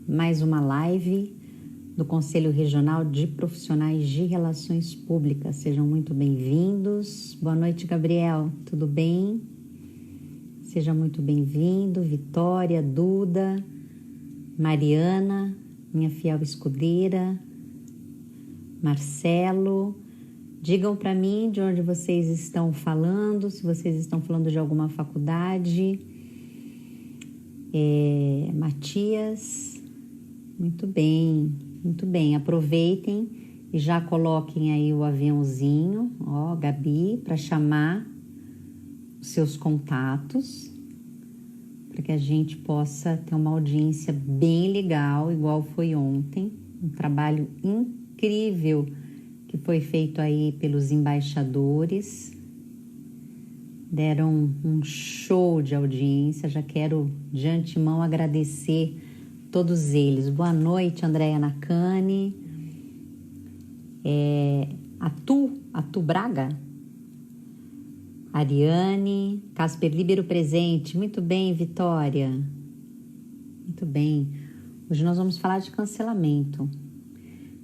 Mais uma live do Conselho Regional de Profissionais de Relações Públicas. Sejam muito bem-vindos. Boa noite, Gabriel. Tudo bem? Seja muito bem-vindo. Vitória, Duda, Mariana, minha fiel escudeira, Marcelo. Digam para mim de onde vocês estão falando, se vocês estão falando de alguma faculdade. Matias, muito bem, muito bem. Aproveitem e já coloquem aí o aviãozinho, ó, Gabi, para chamar os seus contatos, para que a gente possa ter uma audiência bem legal, igual foi ontem. Um trabalho incrível que foi feito aí pelos embaixadores. Deram um show de audiência. Já quero de antemão agradecer todos eles. Boa noite, Andréia Nakane, Atu Braga, Ariane, Casper Líbero presente. Muito bem, Vitória. Muito bem. Hoje nós vamos falar de cancelamento.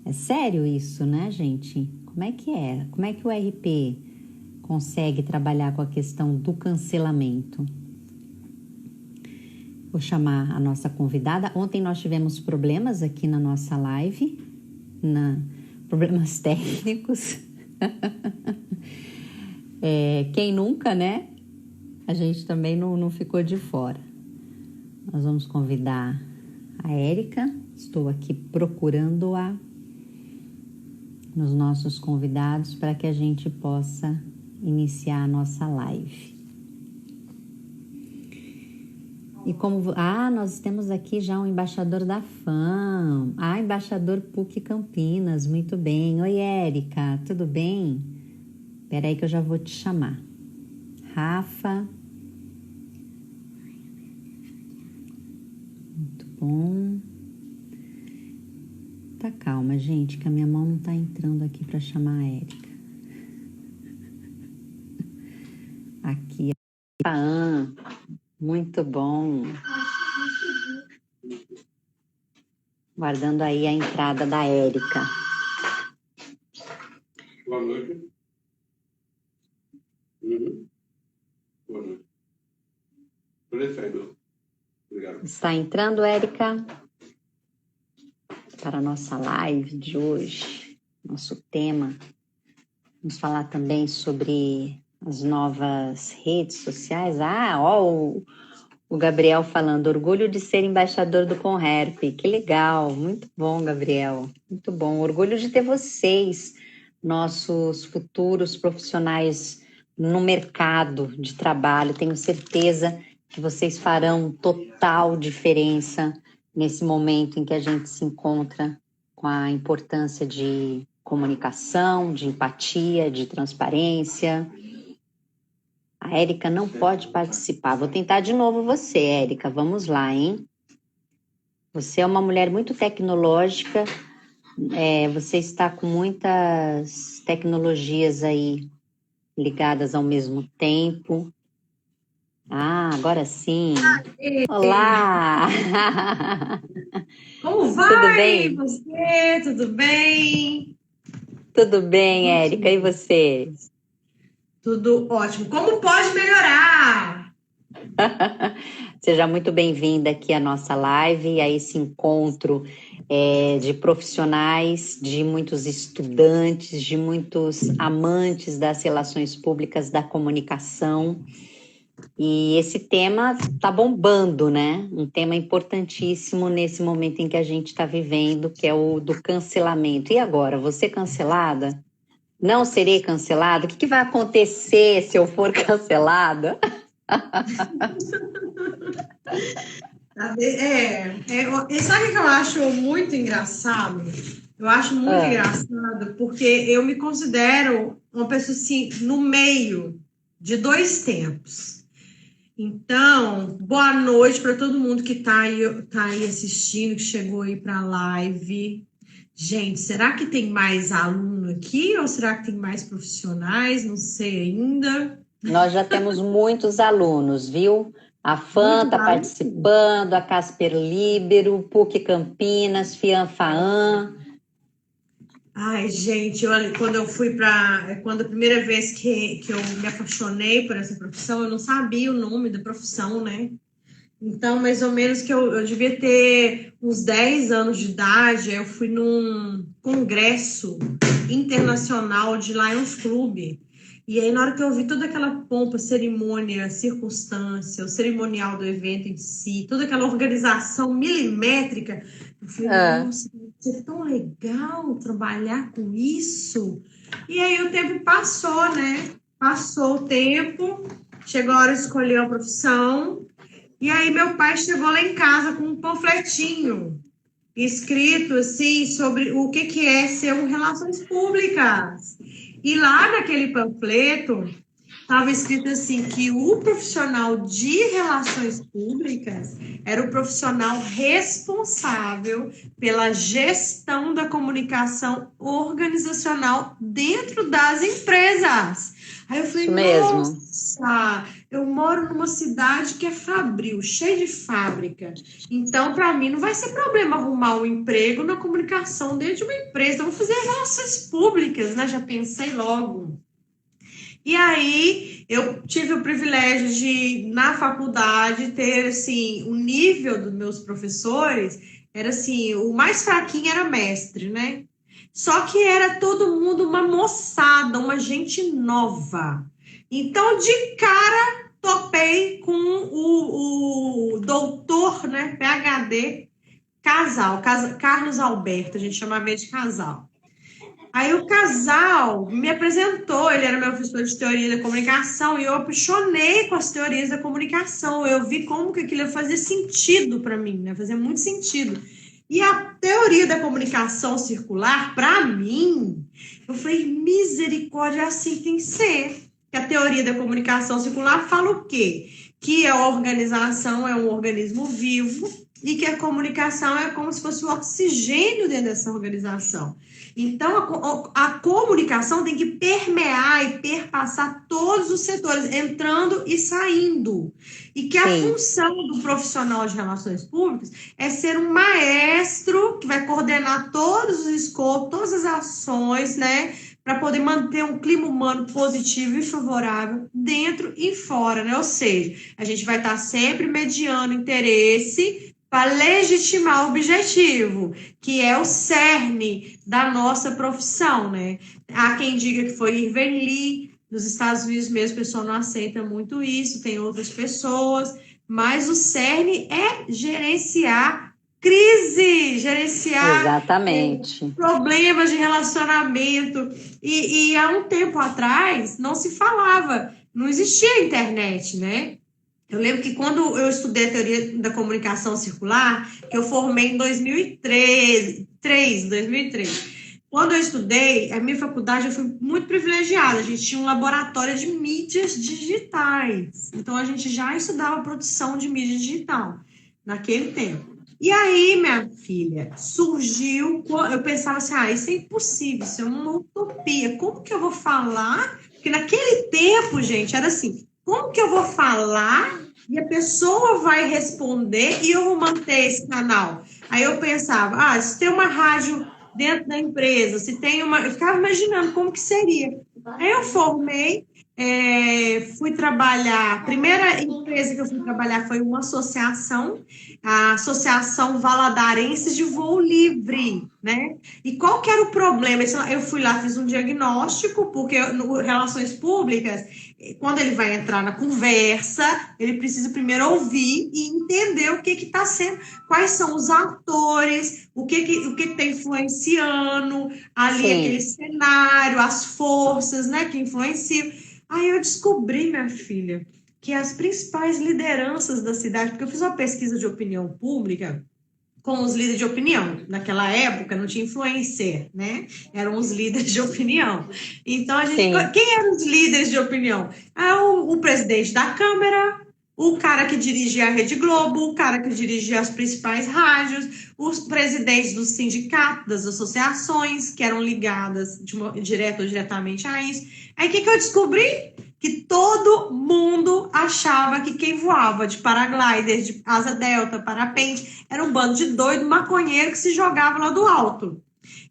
É sério isso, né, gente? Como é que é? Como é que o RP consegue trabalhar com a questão do cancelamento? Vou chamar a nossa convidada. Ontem nós tivemos problemas aqui na nossa live, problemas técnicos. Quem nunca, né? A gente também não ficou de fora. Nós vamos convidar a Érica. Estou aqui procurando-a nos nossos convidados para que a gente possa iniciar a nossa live. E como... nós temos aqui já um embaixador da FAM. Embaixador PUC Campinas, muito bem. Oi, Érica, tudo bem? Espera aí que eu já vou te chamar. Rafa. Muito bom. Tá calma, gente, que a minha mão não tá entrando aqui para chamar a Érica. Aqui, muito bom. Guardando aí a entrada da Érica. Boa noite. Boa noite. Estou descendo. Obrigado. Está entrando, Érica, para a nossa live de hoje. Nosso tema. Vamos falar também sobre as novas redes sociais. O Gabriel falando, orgulho de ser embaixador do Conherp. Que legal, muito bom, Gabriel, muito bom. Orgulho de ter vocês, nossos futuros profissionais no mercado de trabalho. Tenho certeza que vocês farão total diferença nesse momento em que a gente se encontra com a importância de comunicação, de empatia, de transparência. A Érica não pode participar. Vou tentar de novo você, Érica. Vamos lá, hein? Você é uma mulher muito tecnológica. Você está com muitas tecnologias aí ligadas ao mesmo tempo. Agora sim. Olá! Como vai? Tudo bem? Você? Tudo bem? Tudo bem, Érica. E você? Tudo ótimo. Como pode melhorar? Seja muito bem-vinda aqui à nossa live, a esse encontro de profissionais, de muitos estudantes, de muitos amantes das relações públicas, da comunicação. E esse tema está bombando, né? Um tema importantíssimo nesse momento em que a gente está vivendo, que é o do cancelamento. E agora, você cancelada? Não serei cancelada? O que vai acontecer se eu for cancelada? Sabe o que eu acho muito engraçado? Eu acho muito engraçado porque eu me considero uma pessoa assim, no meio de dois tempos. Então, boa noite para todo mundo que tá aí assistindo, que chegou aí para a live. Gente, será que tem mais aluno aqui ou será que tem mais profissionais? Não sei ainda. Nós já temos muitos alunos, viu? A FAM Muito está barato. participando, a Casper Libero, PUC Campinas, FIANFAAN. Ai, gente, olha, quando a primeira vez que eu me apaixonei por essa profissão, eu não sabia o nome da profissão, né? Então, mais ou menos que eu devia ter uns 10 anos de idade, eu fui num congresso internacional de Lions Club. E aí, na hora que eu vi toda aquela pompa, cerimônia, circunstância, o cerimonial do evento em si, toda aquela organização milimétrica, eu falei, nossa, vai ser tão legal trabalhar com isso. E aí o tempo passou, né? Passou o tempo, chegou a hora de escolher a profissão. E aí meu pai chegou lá em casa com um panfletinho escrito assim sobre o que é ser um relações públicas. E lá naquele panfleto estava escrito assim que o profissional de relações públicas era o profissional responsável pela gestão da comunicação organizacional dentro das empresas. Aí eu falei, Isso mesmo. nossa, eu moro numa cidade que é fabril, cheia de fábrica. Então, para mim, não vai ser problema arrumar um emprego na comunicação dentro de uma empresa. Eu vou fazer relações públicas, né? Já pensei logo. E aí, eu tive o privilégio de, na faculdade, ter, assim, o nível dos meus professores era, assim, o mais fraquinho era mestre, né? Só que era todo mundo uma moçada, uma gente nova. Então, de cara, topei com o doutor, né, PhD, Carlos Alberto, a gente chamava ele de casal. Aí o casal me apresentou, ele era meu professor de teoria da comunicação e eu apaixonei com as teorias da comunicação. Eu vi como que aquilo ia fazer sentido para mim, né? Fazia muito sentido. E a teoria da comunicação circular, para mim, eu falei, misericórdia, assim tem que ser. Que a teoria da comunicação circular fala o quê? Que a organização é um organismo vivo e que a comunicação é como se fosse o oxigênio dentro dessa organização. Então, a comunicação tem que permear e perpassar todos os setores, entrando e saindo. E que a função do profissional de relações públicas é ser um maestro que vai coordenar todos os escopos, todas as ações, né? Para poder manter um clima humano positivo e favorável dentro e fora, né? Ou seja, a gente vai estar sempre mediando interesse para legitimar o objetivo, que é o cerne da nossa profissão, né? Há quem diga que foi Irving Lee, nos Estados Unidos mesmo, o pessoal não aceita muito isso, tem outras pessoas, mas o cerne é gerenciar crise, gerenciar Exatamente. Problemas de relacionamento. E há um tempo atrás não se falava, não existia internet, né? Eu lembro que quando eu estudei a teoria da comunicação circular, que eu formei em 2003. Quando eu estudei, a minha faculdade, eu fui muito privilegiada. A gente tinha um laboratório de mídias digitais. Então, a gente já estudava produção de mídia digital naquele tempo. E aí, minha filha, surgiu... Eu pensava assim, isso é impossível, isso é uma utopia. Como que eu vou falar? Porque naquele tempo, gente, era assim... Como que eu vou falar e a pessoa vai responder e eu vou manter esse canal? Aí eu pensava, se tem uma rádio dentro da empresa, se tem uma... Eu ficava imaginando como que seria. Aí eu formei, fui trabalhar... A primeira empresa que eu fui trabalhar foi uma associação, a Associação Valadarense de Voo Livre, né? E qual que era o problema? Eu fui lá, fiz um diagnóstico, porque no Relações Públicas, quando ele vai entrar na conversa, ele precisa primeiro ouvir e entender o que está sendo, quais são os atores, o que está influenciando ali aquele cenário, as forças, né, que influenciam. Aí eu descobri, minha filha, que as principais lideranças da cidade, porque eu fiz uma pesquisa de opinião pública com os líderes de opinião. Naquela época não tinha influencer, né? Eram os líderes de opinião. Então, quem eram os líderes de opinião? O presidente da Câmara, o cara que dirigia a Rede Globo, o cara que dirigia as principais rádios, os presidentes dos sindicatos, das associações, que eram ligadas direto ou diretamente a isso. Aí, o que eu descobri? que todo mundo achava que quem voava de paraglider, de asa delta, parapente, era um bando de doido maconheiro que se jogava lá do alto.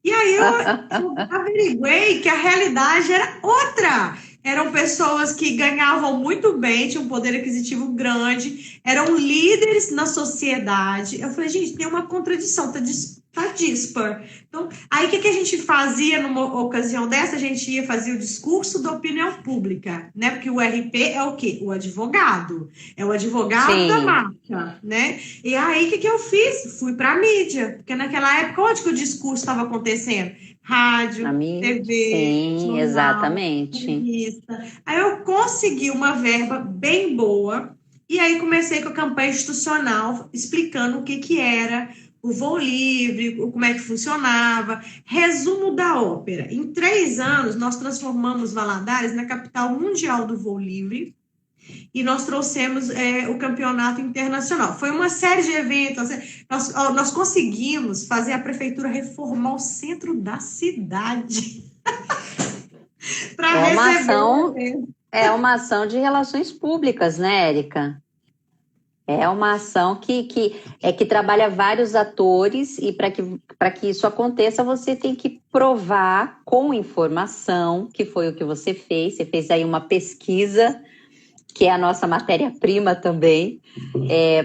E aí eu averiguei que a realidade era outra. Eram pessoas que ganhavam muito bem, tinham um poder aquisitivo grande, eram líderes na sociedade. Eu falei, gente, tem uma contradição, tá dispar. Então, aí o que a gente fazia numa ocasião dessa? A gente ia fazer o discurso da opinião pública, né? Porque o RP é o quê? O advogado. É o advogado Sim. da marca, né? E aí o que eu fiz? Fui para a mídia, porque naquela época, onde que o discurso estava acontecendo? Rádio, TV, Sim, jornal, exatamente. revista. Aí eu consegui uma verba bem boa e aí comecei com a campanha institucional explicando o que era o voo livre, como é que funcionava. Resumo da ópera. Em 3 anos, nós transformamos Valadares na capital mundial do voo livre e nós trouxemos o campeonato internacional. Foi uma série de eventos. Nós conseguimos fazer a prefeitura reformar o centro da cidade. É uma ação de relações públicas, né, Érica? É uma ação que trabalha vários atores e para que isso aconteça, você tem que provar com informação, que foi o que você fez. Você fez aí uma pesquisa, que é a nossa matéria-prima também,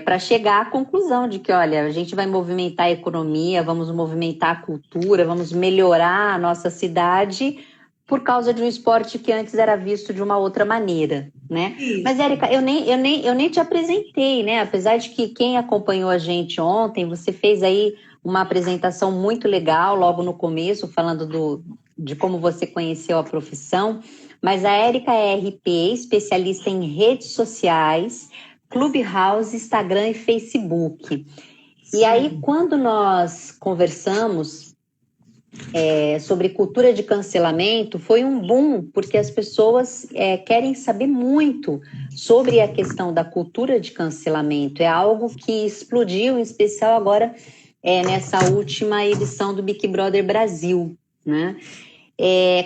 para chegar à conclusão de que, olha, a gente vai movimentar a economia, vamos movimentar a cultura, vamos melhorar a nossa cidade por causa de um esporte que antes era visto de uma outra maneira, né? Isso. Mas, Érica, eu nem te apresentei, né? Apesar de que quem acompanhou a gente ontem, você fez aí uma apresentação muito legal logo no começo, falando de como você conheceu a profissão, mas a Érica é RP, especialista em redes sociais, Clubhouse, Instagram e Facebook. Sim. E aí, quando nós conversamos sobre cultura de cancelamento, foi um boom, porque as pessoas querem saber muito sobre a questão da cultura de cancelamento. É algo que explodiu, em especial agora nessa última edição do Big Brother Brasil, né?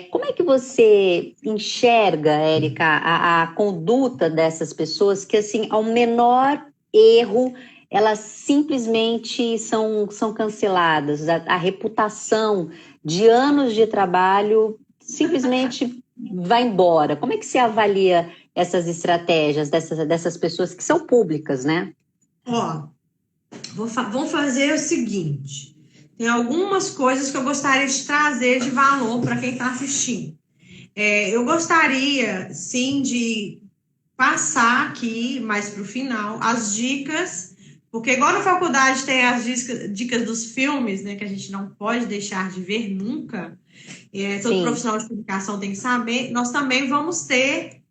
Como é que você enxerga, Érica, a conduta dessas pessoas que, assim, ao menor erro, elas simplesmente são canceladas, a reputação de anos de trabalho simplesmente vai embora. Como é que você avalia essas estratégias dessas pessoas que são públicas, né? Vamos fazer o seguinte, tem algumas coisas que eu gostaria de trazer de valor para quem está assistindo. Eu gostaria, sim, de passar aqui, mais para o final, as dicas. Porque igual na faculdade tem as dicas dos filmes, né, que a gente não pode deixar de ver nunca, todo Sim. profissional de comunicação tem que saber, nós também vamos ter,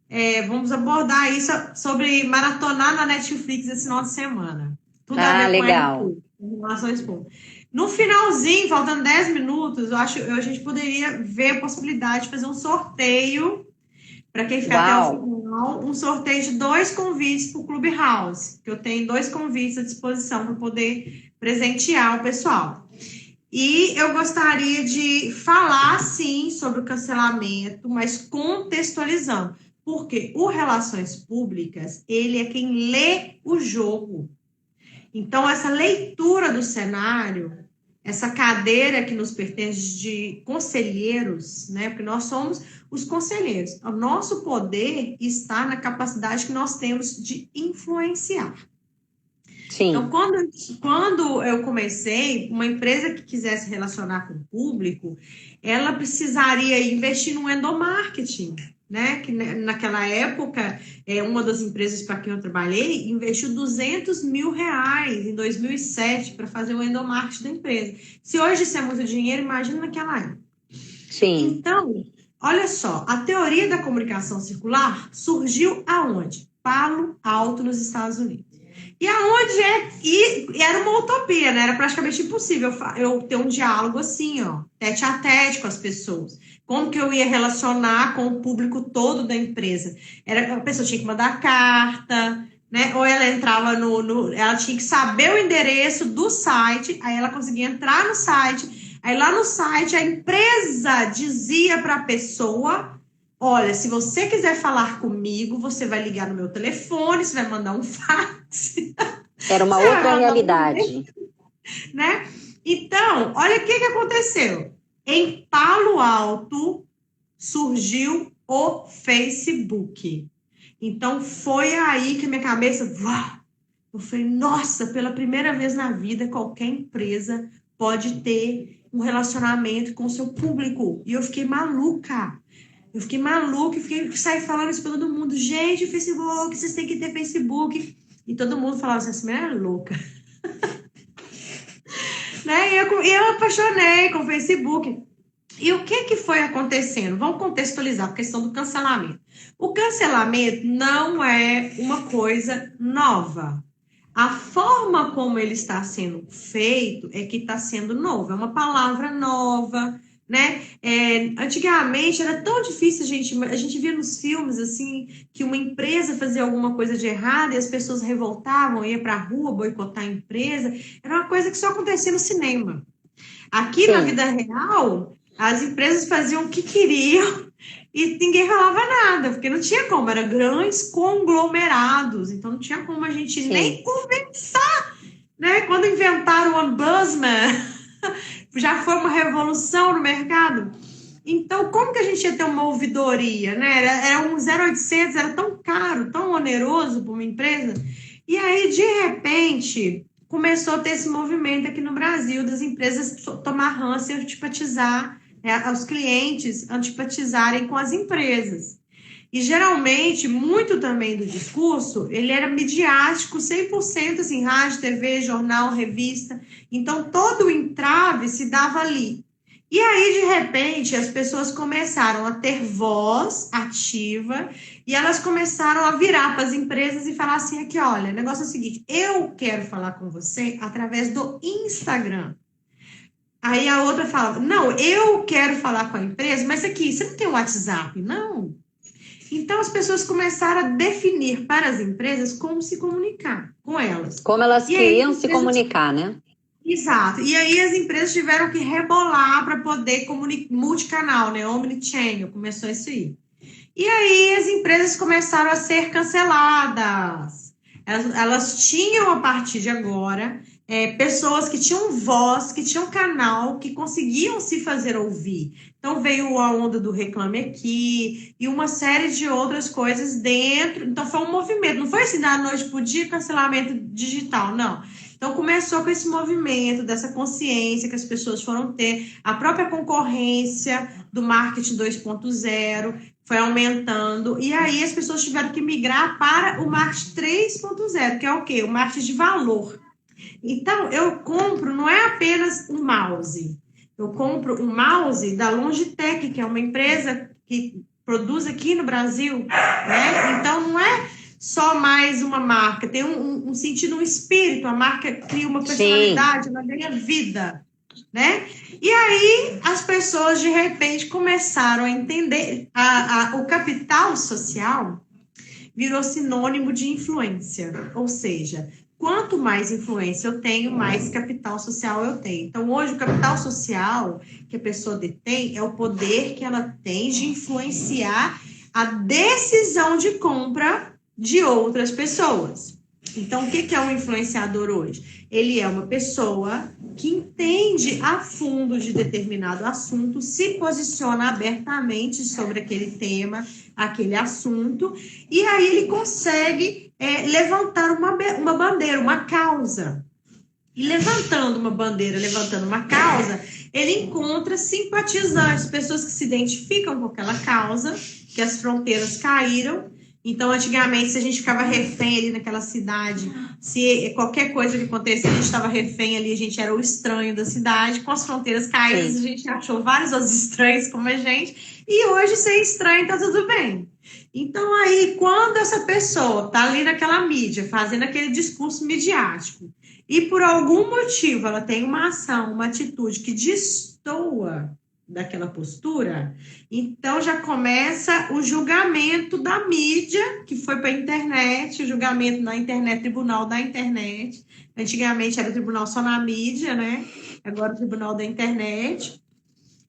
vamos abordar isso sobre maratonar na Netflix esse final de semana. Tudo a ver legal. Com relações públicas. No finalzinho, faltando 10 minutos, eu acho que a gente poderia ver a possibilidade de fazer um sorteio para quem ficar até o final, um sorteio de 2 convites para o Clubhouse, que eu tenho 2 convites à disposição para poder presentear o pessoal. E eu gostaria de falar, sim, sobre o cancelamento, mas contextualizando, porque o Relações Públicas, ele é quem lê o jogo. Então, essa leitura do cenário, essa cadeira que nos pertence de conselheiros, né? Porque nós somos os conselheiros. O nosso poder está na capacidade que nós temos de influenciar. Sim. Então, quando eu comecei, uma empresa que quisesse relacionar com o público, ela precisaria investir no endomarketing, né? Que naquela época, uma das empresas para quem eu trabalhei investiu R$200 mil em 2007 para fazer o endomarketing da empresa. Se hoje isso é muito dinheiro, imagina naquela época. Sim. Então, olha só, a teoria da comunicação circular surgiu aonde? Palo Alto, nos Estados Unidos. E aonde era uma utopia, né? Era praticamente impossível eu ter um diálogo assim, ó, tete a tete com as pessoas. Como que eu ia relacionar com o público todo da empresa? A pessoa tinha que mandar carta, né? Ou ela entrava ela tinha que saber o endereço do site, aí ela conseguia entrar no site, aí lá no site a empresa dizia para a pessoa olha, se você quiser falar comigo, você vai ligar no meu telefone, você vai mandar um fax. Era uma outra realidade. Né? Então, olha o que aconteceu. Em Palo Alto surgiu o Facebook. Então, foi aí que minha cabeça... Eu falei, nossa, pela primeira vez na vida, qualquer empresa pode ter um relacionamento com o seu público. E eu fiquei maluca. Eu fiquei maluca e saí falando isso para todo mundo. Gente, Facebook, vocês têm que ter Facebook. E todo mundo falava assim, essa mulher é louca. Né? E eu apaixonei com o Facebook. E o que foi acontecendo? Vamos contextualizar a questão do cancelamento. O cancelamento não é uma coisa nova. A forma como ele está sendo feito é que está sendo novo. É uma palavra nova, né? Antigamente era tão difícil, a gente via nos filmes assim que uma empresa fazia alguma coisa de errado e as pessoas revoltavam, iam para a rua boicotar a empresa. Era uma coisa que só acontecia no cinema. Aqui Sim. Na vida real, as empresas faziam o que queriam e ninguém falava nada, porque não tinha como, eram grandes conglomerados, então não tinha como a gente Sim. nem conversar, né? Quando inventaram o ombudsman, já foi uma revolução no mercado. Então, como que a gente ia ter uma ouvidoria, né? Era um 0800, era tão caro, tão oneroso para uma empresa. E aí, de repente, começou a ter esse movimento aqui no Brasil das empresas tomar ranço e antipatizar, os clientes antipatizarem com as empresas. E, geralmente, muito também do discurso, ele era midiático, 100% assim, rádio, TV, jornal, revista. Então, todo o entrave se dava ali. E aí, de repente, as pessoas começaram a ter voz ativa e elas começaram a virar para as empresas e falar assim, aqui, olha, o negócio é o seguinte, eu quero falar com você através do Instagram. Aí a outra falava, não, eu quero falar com a empresa, mas aqui, você não tem WhatsApp? Não. Então, as pessoas começaram a definir para as empresas como se comunicar com elas. Como elas queriam se comunicar, né? Exato. E aí as empresas tiveram que rebolar para poder comunicar, multicanal, né? Omnichannel, começou isso aí. E aí as empresas começaram a ser canceladas. Elas tinham, a partir de agora, pessoas que tinham voz, que tinham canal, que conseguiam se fazer ouvir. Então, veio a onda do Reclame Aqui e uma série de outras coisas dentro. Então, foi um movimento. Não foi assim, da noite para o dia, cancelamento digital, não. Então, começou com esse movimento, dessa consciência que as pessoas foram ter. A própria concorrência do marketing 2.0 foi aumentando. E aí, as pessoas tiveram que migrar para o marketing 3.0, que é o quê? O marketing de valor. Então, eu compro, não é apenas um mouse. Eu compro um mouse da Logitech, que é uma empresa que produz aqui no Brasil, né? Então, não é só mais uma marca, tem um sentido, um espírito, a marca cria uma personalidade, ela ganha vida, né? E aí, as pessoas, de repente, começaram a entender, o capital social virou sinônimo de influência, ou seja, quanto mais influência eu tenho, mais capital social eu tenho. Então, hoje, o capital social que a pessoa detém é o poder que ela tem de influenciar a decisão de compra de outras pessoas. Então, o que é um influenciador hoje? Ele é uma pessoa que entende a fundo de determinado assunto, se posiciona abertamente sobre aquele tema, aquele assunto, e aí ele consegue levantar uma bandeira, uma causa. E levantando uma bandeira, levantando uma causa, ele encontra simpatizantes, pessoas que se identificam com aquela causa, que as fronteiras caíram. Então, antigamente, se a gente ficava refém ali naquela cidade, se qualquer coisa que acontecia, a gente estava refém ali, a gente era o estranho da cidade. Com as fronteiras caídas, a gente achou vários outros estranhos como a gente. E hoje, ser estranho está tudo bem. Então, aí, quando essa pessoa está ali naquela mídia, fazendo aquele discurso midiático, e por algum motivo ela tem uma ação, uma atitude que destoa daquela postura, então já começa o julgamento da mídia, que foi para a internet, o julgamento na internet, tribunal da internet. Antigamente era o tribunal só na mídia, né? Agora o tribunal da internet.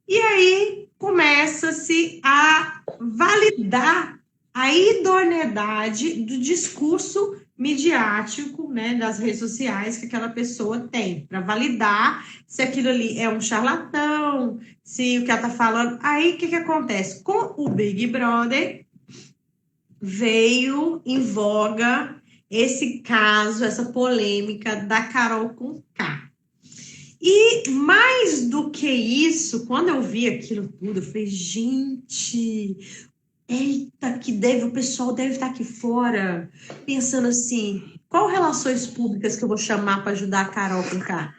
E aí começa-se a validar a idoneidade do discurso midiático, né, das redes sociais que aquela pessoa tem, para validar se aquilo ali é um charlatão, se o que ela está falando. Aí, o que acontece? Com o Big Brother, veio em voga esse caso, essa polêmica da Carol Conká. E mais do que isso, quando eu vi aquilo tudo, eu falei, gente, eita, o pessoal deve estar aqui fora pensando assim, qual relações públicas que eu vou chamar para ajudar a Carol Conká?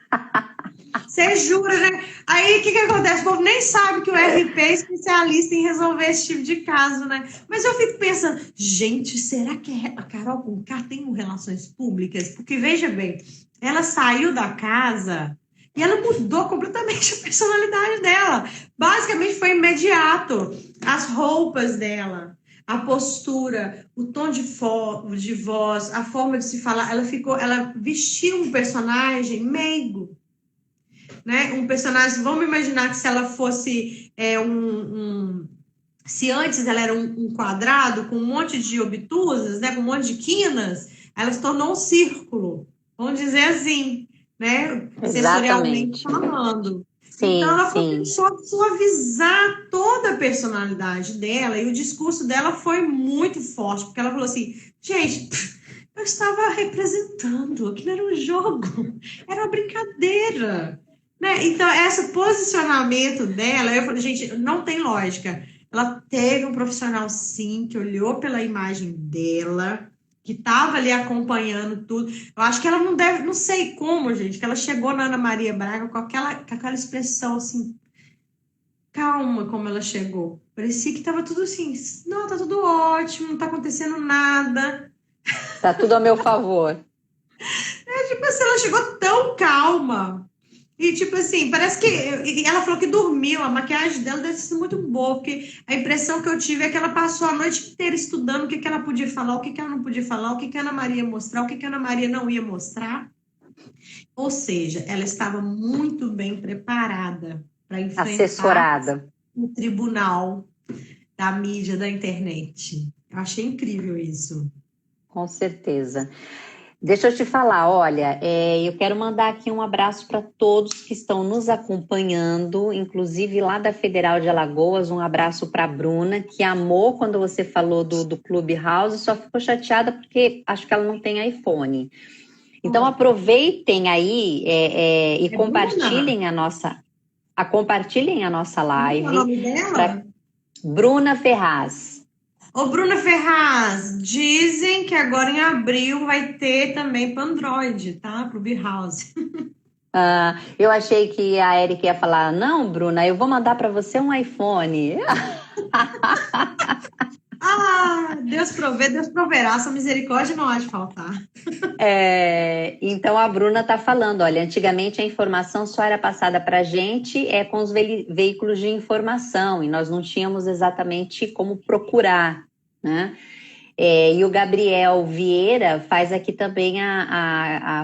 Você jura, né? Aí, o que acontece? O povo nem sabe que o RP é especialista em resolver esse tipo de caso, né? Mas eu fico pensando, gente, será que a Carol Conká tem relações públicas? Porque, veja bem, ela saiu da casa e ela mudou completamente a personalidade dela. Basicamente, foi imediato. As roupas dela, a postura, o tom de voz, a forma de se falar, ela vestiu um personagem meigo. Né? Um personagem, vamos imaginar que se ela fosse se antes ela era um quadrado com um monte de obtusas, né? Com um monte de quinas, ela se tornou um círculo, vamos dizer assim, né? Sensorialmente falando. Sim, então ela sim. começou a suavizar toda a personalidade dela e o discurso dela foi muito forte, porque ela falou assim, gente, eu estava representando, aquilo era um jogo, era uma brincadeira. Né? Então, esse posicionamento dela, eu falei, gente, não tem lógica. Ela teve um profissional, sim, que olhou pela imagem dela, que estava ali acompanhando tudo. Eu acho que ela não deve, não sei como, gente, que ela chegou na Ana Maria Braga com aquela expressão, assim, calma como ela chegou. Parecia que estava tudo assim, não, tá tudo ótimo, não tá acontecendo nada. Tá tudo a meu favor. Tipo assim, ela chegou tão calma. E, tipo assim, parece que ela falou que dormiu, a maquiagem dela deve ser muito boa, porque a impressão que eu tive é que ela passou a noite inteira estudando o que ela podia falar, o que ela não podia falar, o que a Ana Maria ia mostrar, o que a Ana Maria não ia mostrar. Ou seja, ela estava muito bem preparada para enfrentar assessorada o tribunal da mídia da internet. Eu achei incrível isso. Com certeza. Deixa eu te falar, olha, eu quero mandar aqui um abraço para todos que estão nos acompanhando, inclusive lá da Federal de Alagoas, um abraço para a Bruna, que amou quando você falou do Clubhouse, só ficou chateada porque acho que ela não tem iPhone. Então aproveitem aí e compartilhem compartilhem a nossa live. Qual é o nome dela? Bruna Ferraz. Ô, Bruna Ferraz, dizem que agora em abril vai ter também para Android, tá? Para o Clubhouse. Eu achei que a Erika ia falar, não, Bruna, eu vou mandar para você um iPhone. Deus provê, Deus proverá, sua misericórdia não há de faltar. Então a Bruna está falando, olha, antigamente a informação só era passada para a gente com os veículos de informação e nós não tínhamos exatamente como procurar, né? E o Gabriel Vieira faz aqui também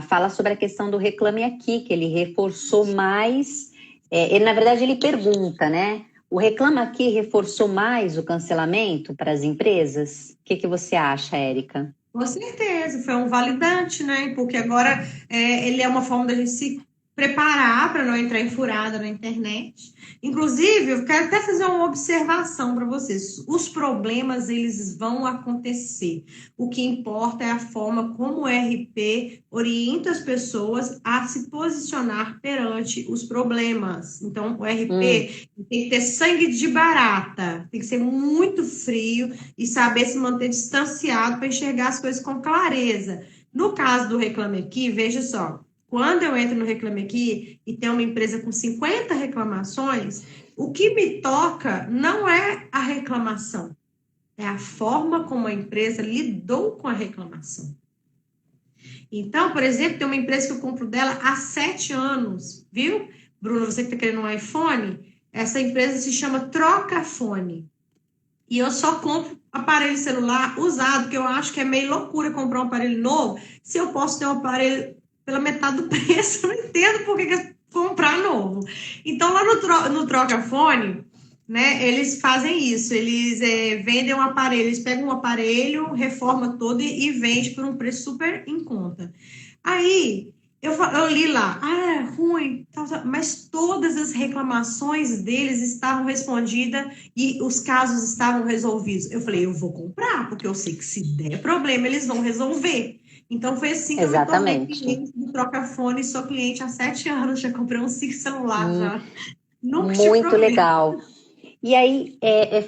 fala sobre a questão do Reclame Aqui, que ele reforçou mais, na verdade ele pergunta, né? O Reclame Aqui reforçou mais o cancelamento para as empresas? O que você acha, Érica? Com certeza, foi um validante, né? Porque agora ele é uma forma da gente se preparar para não entrar em furada na internet. Inclusive, eu quero até fazer uma observação para vocês. Os problemas, eles vão acontecer. O que importa é a forma como o RP orienta as pessoas a se posicionar perante os problemas. Então, o RP tem que ter sangue de barata, tem que ser muito frio e saber se manter distanciado para enxergar as coisas com clareza. No caso do Reclame Aqui, veja só, quando eu entro no Reclame Aqui e tem uma empresa com 50 reclamações, o que me toca não é a reclamação, é a forma como a empresa lidou com a reclamação. Então, por exemplo, tem uma empresa que eu compro dela há 7 anos, viu? Bruno, você que está querendo um iPhone, essa empresa se chama Trocafone. E eu só compro aparelho celular usado, porque eu acho que é meio loucura comprar um aparelho novo, se eu posso ter um aparelho pela metade do preço, eu não entendo por que comprar novo. Então, lá no Trocafone, né? Eles fazem isso, eles vendem um aparelho, eles pegam um aparelho, reforma todo e vende por um preço super em conta. Aí eu li lá, é ruim, mas todas as reclamações deles estavam respondidas e os casos estavam resolvidos. Eu falei, eu vou comprar, porque eu sei que se der problema, eles vão resolver. Então foi assim que eu me tornei cliente do Trocafone, sou cliente há 7 anos, já comprei uns 5 celulares já. Nunca tive Muito problema. legal. E aí,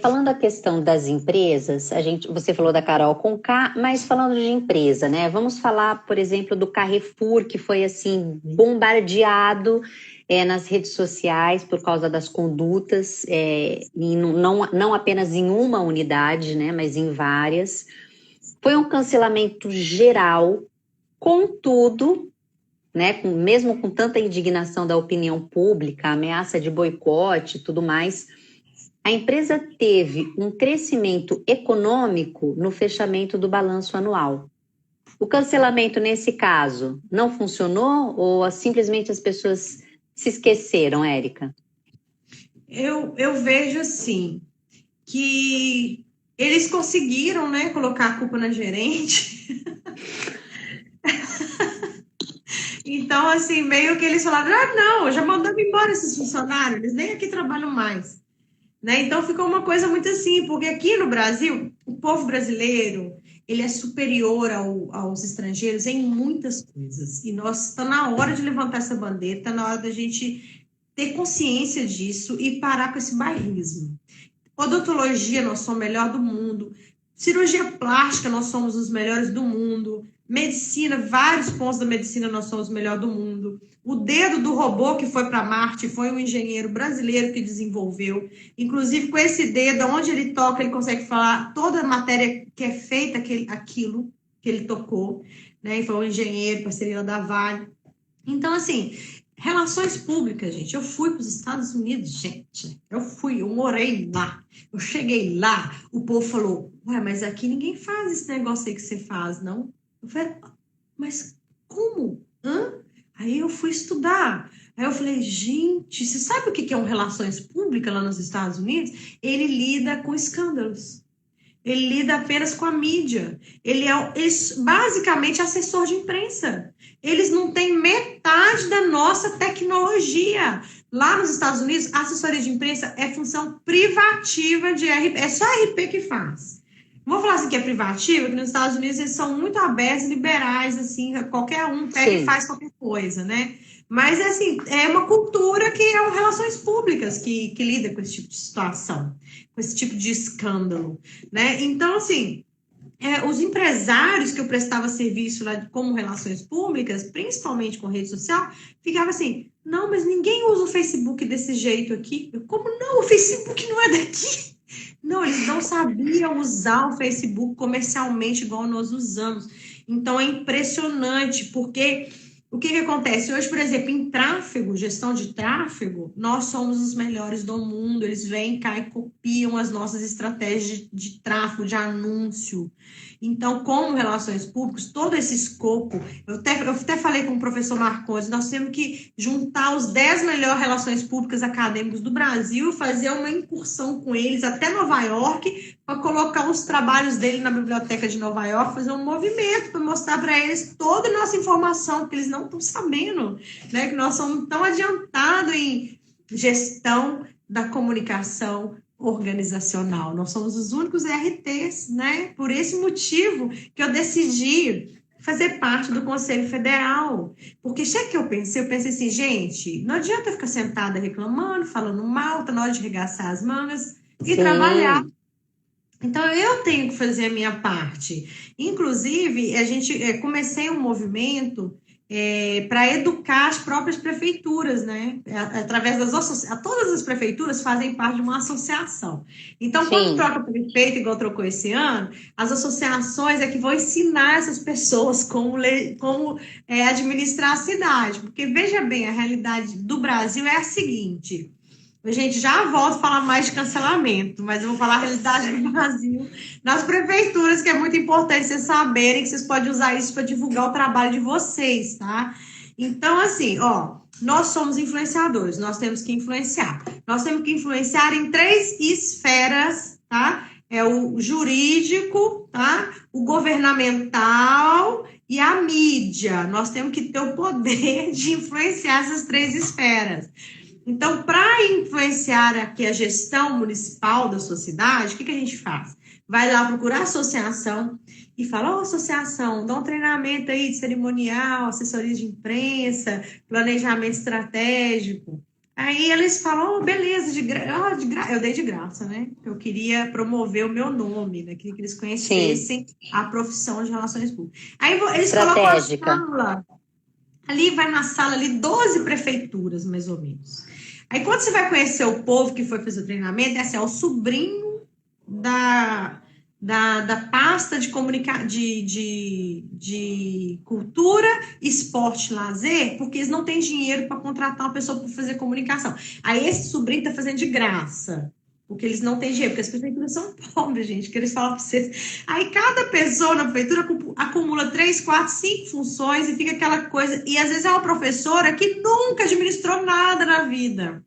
falando a questão das empresas, você falou da Carol Conká, mas falando de empresa, né? Vamos falar, por exemplo, do Carrefour, que foi assim bombardeado nas redes sociais por causa das condutas, e não apenas em uma unidade, né? Mas em várias. Foi um cancelamento geral, contudo, né? Mesmo com tanta indignação da opinião pública, ameaça de boicote e tudo mais, a empresa teve um crescimento econômico no fechamento do balanço anual. O cancelamento, nesse caso, não funcionou ou simplesmente as pessoas se esqueceram, Érica? Eu vejo assim, que eles conseguiram, né, colocar a culpa na gerente. Então, assim, meio que eles falaram, não, já mandamos embora esses funcionários, eles nem aqui trabalham mais. Né? Então ficou uma coisa muito assim, porque aqui no Brasil, o povo brasileiro, ele é superior aos estrangeiros em muitas coisas. E nós está na hora de levantar essa bandeira, está na hora da gente ter consciência disso e parar com esse bairrismo. Odontologia, nós somos o melhor do mundo. Cirurgia plástica, nós somos os melhores do mundo. Medicina, vários pontos da medicina, nós somos o melhor do mundo. O dedo do robô que foi para Marte foi um engenheiro brasileiro que desenvolveu. Inclusive, com esse dedo, onde ele toca, ele consegue falar toda a matéria que é feita, aquilo que ele tocou. Né? E foi um engenheiro, parceria da Vale. Então, assim, relações públicas, gente. Eu fui para os Estados Unidos, gente. Eu morei lá. Eu cheguei lá, o povo falou, ué, mas aqui ninguém faz esse negócio aí que você faz, não? Eu falei, mas como? Aí eu fui estudar. Aí eu falei, gente, você sabe o que é um relações públicas lá nos Estados Unidos? Ele lida com escândalos. Ele lida apenas com a mídia. Ele é basicamente assessor de imprensa. Eles não têm metade da nossa tecnologia. Lá nos Estados Unidos, a assessoria de imprensa é função privativa de RP. É só a RP que faz. Vou falar assim que é privativa, porque nos Estados Unidos eles são muito abertos, liberais, assim, qualquer um pega e faz qualquer coisa, né? Mas, assim, é uma cultura que é relações públicas que lida com esse tipo de situação, com esse tipo de escândalo, né? Então, assim, os empresários que eu prestava serviço lá como relações públicas, principalmente com rede social, ficavam assim, não, mas ninguém usa o Facebook desse jeito aqui. Como não? O Facebook não é daqui. Não, eles não sabiam usar o Facebook comercialmente igual nós usamos. Então, é impressionante, porque o que acontece? Hoje, por exemplo, em tráfego, gestão de tráfego, nós somos os melhores do mundo. Eles vêm cá e copiam as nossas estratégias de tráfego, de anúncio. Então, como relações públicas, todo esse escopo, eu até falei com o professor Marcondes, nós temos que juntar os 10 melhores relações públicas acadêmicos do Brasil, fazer uma incursão com eles até Nova York, para colocar os trabalhos dele na biblioteca de Nova York, fazer um movimento para mostrar para eles toda a nossa informação, porque eles não estão sabendo, né, que nós somos tão adiantados em gestão da comunicação organizacional. Nós somos os únicos RTs, né? Por esse motivo que eu decidi fazer parte do Conselho Federal. Porque sabe o que eu pensei? Eu pensei assim, gente, não adianta ficar sentada reclamando, falando mal, tá na hora de arregaçar as mangas e trabalhar. Então, eu tenho que fazer a minha parte. Inclusive, comecei um movimento para educar as próprias prefeituras, né? Através todas as prefeituras fazem parte de uma associação. Então, quando troca prefeito, igual trocou esse ano, as associações é que vão ensinar essas pessoas como administrar a cidade. Porque, veja bem, a realidade do Brasil é a seguinte... Gente, já volto a falar mais de cancelamento, mas eu vou falar a realidade do Brasil nas prefeituras, que é muito importante vocês saberem que vocês podem usar isso para divulgar o trabalho de vocês, tá? Então, assim, nós somos influenciadores, nós temos que influenciar. Nós temos que influenciar em 3 esferas, tá? É o jurídico, tá? O governamental e a mídia. Nós temos que ter o poder de influenciar essas 3 esferas. Então, para influenciar aqui a gestão municipal da sua cidade, o que a gente faz? Vai lá procurar a associação e fala, associação, dá um treinamento aí de cerimonial, assessoria de imprensa, planejamento estratégico. Aí eles falam, beleza, eu dei de graça, né? Eu queria promover o meu nome, né? Queria que eles conhecessem a profissão de relações públicas. Aí eles colocam a sala, ali vai na sala, ali 12 prefeituras, mais ou menos. Aí quando você vai conhecer o povo que foi fazer o treinamento, é assim, é o sobrinho da pasta de cultura, esporte, lazer, porque eles não têm dinheiro para contratar uma pessoa para fazer comunicação. Aí esse sobrinho está fazendo de graça, porque eles não têm dinheiro, porque as prefeituras são pobres, gente, que eles falam para vocês. Aí cada pessoa na prefeitura acumula 3, 4, 5 funções e fica aquela coisa, e às vezes é uma professora que nunca administrou nada na vida.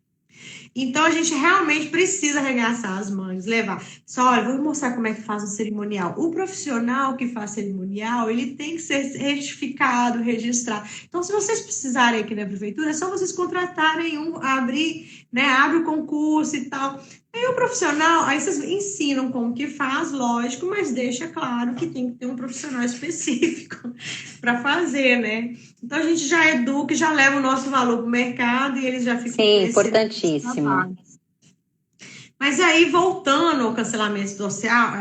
Então, a gente realmente precisa arregaçar as mangas, levar. Só, olha, vou mostrar como é que faz um cerimonial. O profissional que faz cerimonial, ele tem que ser certificado, registrado. Então, se vocês precisarem aqui na prefeitura, é só vocês contratarem abre o concurso e tal. Aí o profissional, aí vocês ensinam como que faz, lógico, mas deixa claro que tem que ter um profissional específico para fazer, né? Então, a gente já educa, já leva o nosso valor para o mercado e eles já ficam... Sim, importantíssimo. Mas aí, voltando ao cancelamento social,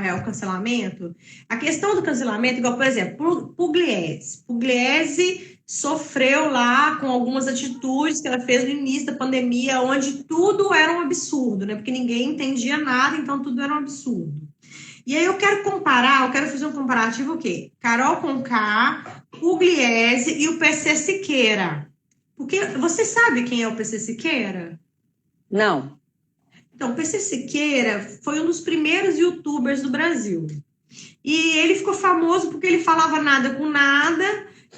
a questão do cancelamento, igual, por exemplo, Pugliese. Pugliese sofreu lá com algumas atitudes que ela fez no início da pandemia, onde tudo era um absurdo, né? Porque ninguém entendia nada, então tudo era um absurdo. E aí eu quero fazer um comparativo o quê? Carol Conká, Pugliese e o PC Siqueira. Porque você sabe quem é o PC Siqueira? Não. Então, o PC Siqueira foi um dos primeiros youtubers do Brasil. E ele ficou famoso porque ele falava nada com nada,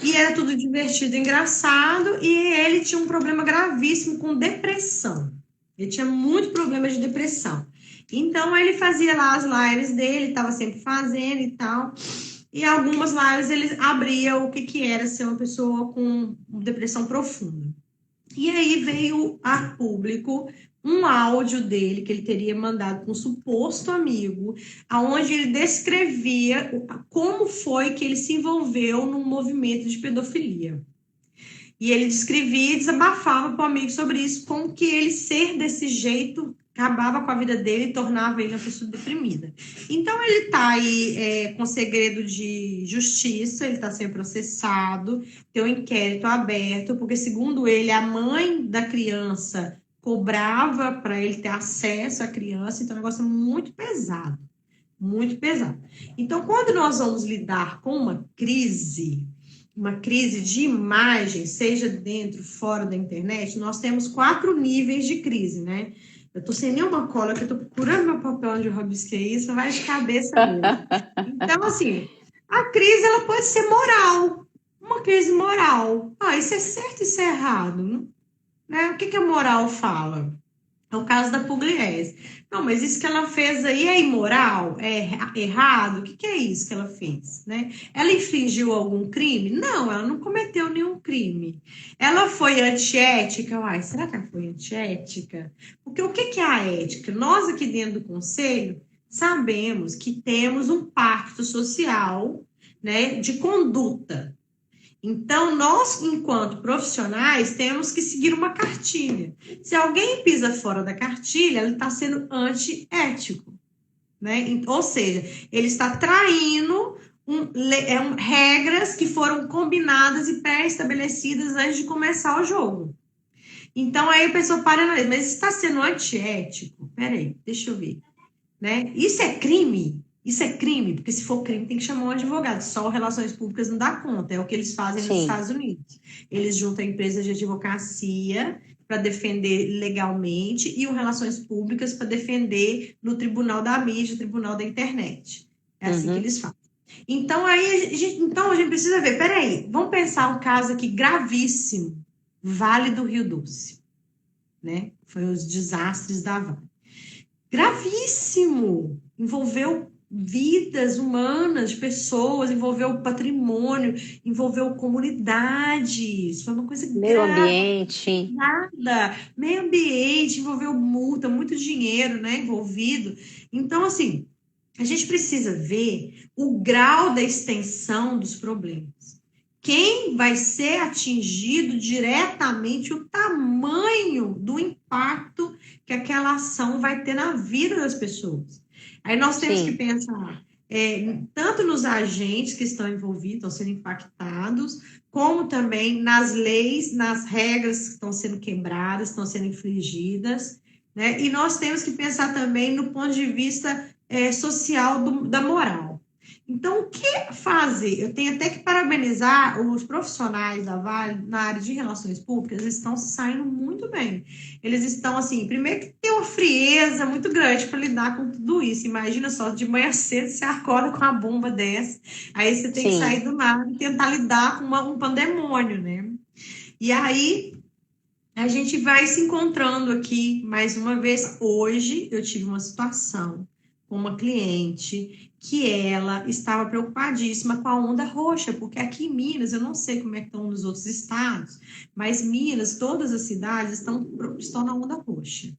e era tudo divertido e engraçado, e ele tinha um problema gravíssimo com depressão. Ele tinha muito problema de depressão. Então, ele fazia lá as lives dele, estava sempre fazendo e tal. E algumas lives ele abria o que era ser uma pessoa com depressão profunda. E aí veio a público um áudio dele que ele teria mandado para um suposto amigo, onde ele descrevia como foi que ele se envolveu num movimento de pedofilia. E ele descrevia e desabafava para o amigo sobre isso, como que ele ser desse jeito acabava com a vida dele e tornava ele uma pessoa deprimida. Então, ele está aí com segredo de justiça, ele está sendo processado, tem um inquérito aberto, porque, segundo ele, a mãe da criança cobrava para ele ter acesso à criança, então é um negócio muito pesado, muito pesado. Então, quando nós vamos lidar com uma crise de imagem, seja dentro, fora da internet, nós temos 4 níveis de crise, né? Eu estou sem nenhuma cola, que eu estou procurando meu papel onde eu rabisquei isso, vai de cabeça mesmo. Então, assim, a crise, ela pode ser moral, uma crise moral. Isso é certo, isso é errado, né? O que a moral fala? É o caso da Pugliese. Não, mas isso que ela fez aí é imoral? É errado? O que é isso que ela fez? Né? Ela infringiu algum crime? Não, ela não cometeu nenhum crime. Ela foi antiética? Será que ela foi antiética? Porque o que é a ética? Nós aqui dentro do Conselho sabemos que temos um pacto social, né, de conduta. Então, nós, enquanto profissionais, temos que seguir uma cartilha. Se alguém pisa fora da cartilha, ele está sendo antiético, né? Ou seja, ele está traindo regras que foram combinadas e pré-estabelecidas antes de começar o jogo. Então, aí a pessoa para e analisa, mas está sendo antiético? Peraí, deixa eu ver. Né? Isso é crime? Isso é crime, porque se for crime tem que chamar um advogado. Só Relações Públicas não dá conta, é o que eles fazem nos Estados Unidos. Eles juntam empresas de advocacia para defender legalmente e o Relações Públicas para defender no tribunal da mídia, tribunal da internet. É assim que eles fazem. Então, a gente precisa ver, peraí, vamos pensar um caso aqui gravíssimo. Vale do Rio Doce, né? Foi os desastres da Vale. Gravíssimo, envolveu vidas humanas, de pessoas, envolveu patrimônio, envolveu comunidades, foi uma coisa Meio grave. ambiente. Nada, meio ambiente, envolveu multa, muito dinheiro, né, envolvido. Então, assim, a gente precisa ver o grau da extensão dos problemas. Quem vai ser atingido diretamente, o tamanho do impacto que aquela ação vai ter na vida das pessoas. Aí nós temos Sim. que pensar tanto nos agentes que estão envolvidos, estão sendo impactados, como também nas leis, nas regras que estão sendo quebradas, estão sendo infringidas, né? E nós temos que pensar também no ponto de vista social da moral. Então, o que fazer? Eu tenho até que parabenizar os profissionais da Vale na área de relações públicas, eles estão saindo muito bem. Eles estão, assim, primeiro que tem uma frieza muito grande para lidar com tudo isso. Imagina só, de manhã cedo você acorda com uma bomba dessa, aí você tem que sair do mar e tentar lidar com um pandemônio, né? E aí, a gente vai se encontrando aqui, mais uma vez. Hoje, eu tive uma situação com uma cliente que ela estava preocupadíssima com a onda roxa, porque aqui em Minas, eu não sei como é que estão nos outros estados, mas Minas, todas as cidades estão na onda roxa.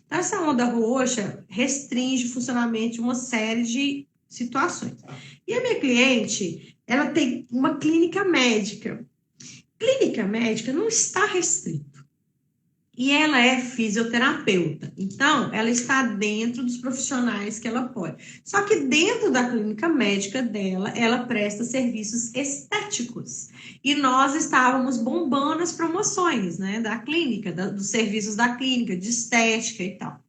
Então, essa onda roxa restringe o funcionamento de uma série de situações. E a minha cliente, ela tem uma clínica médica. Clínica médica não está restrita. E ela é fisioterapeuta, então ela está dentro dos profissionais que ela pode. Só que dentro da clínica médica dela, ela presta serviços estéticos. E nós estávamos bombando as promoções, né, da clínica, dos serviços da clínica, de estética e tal.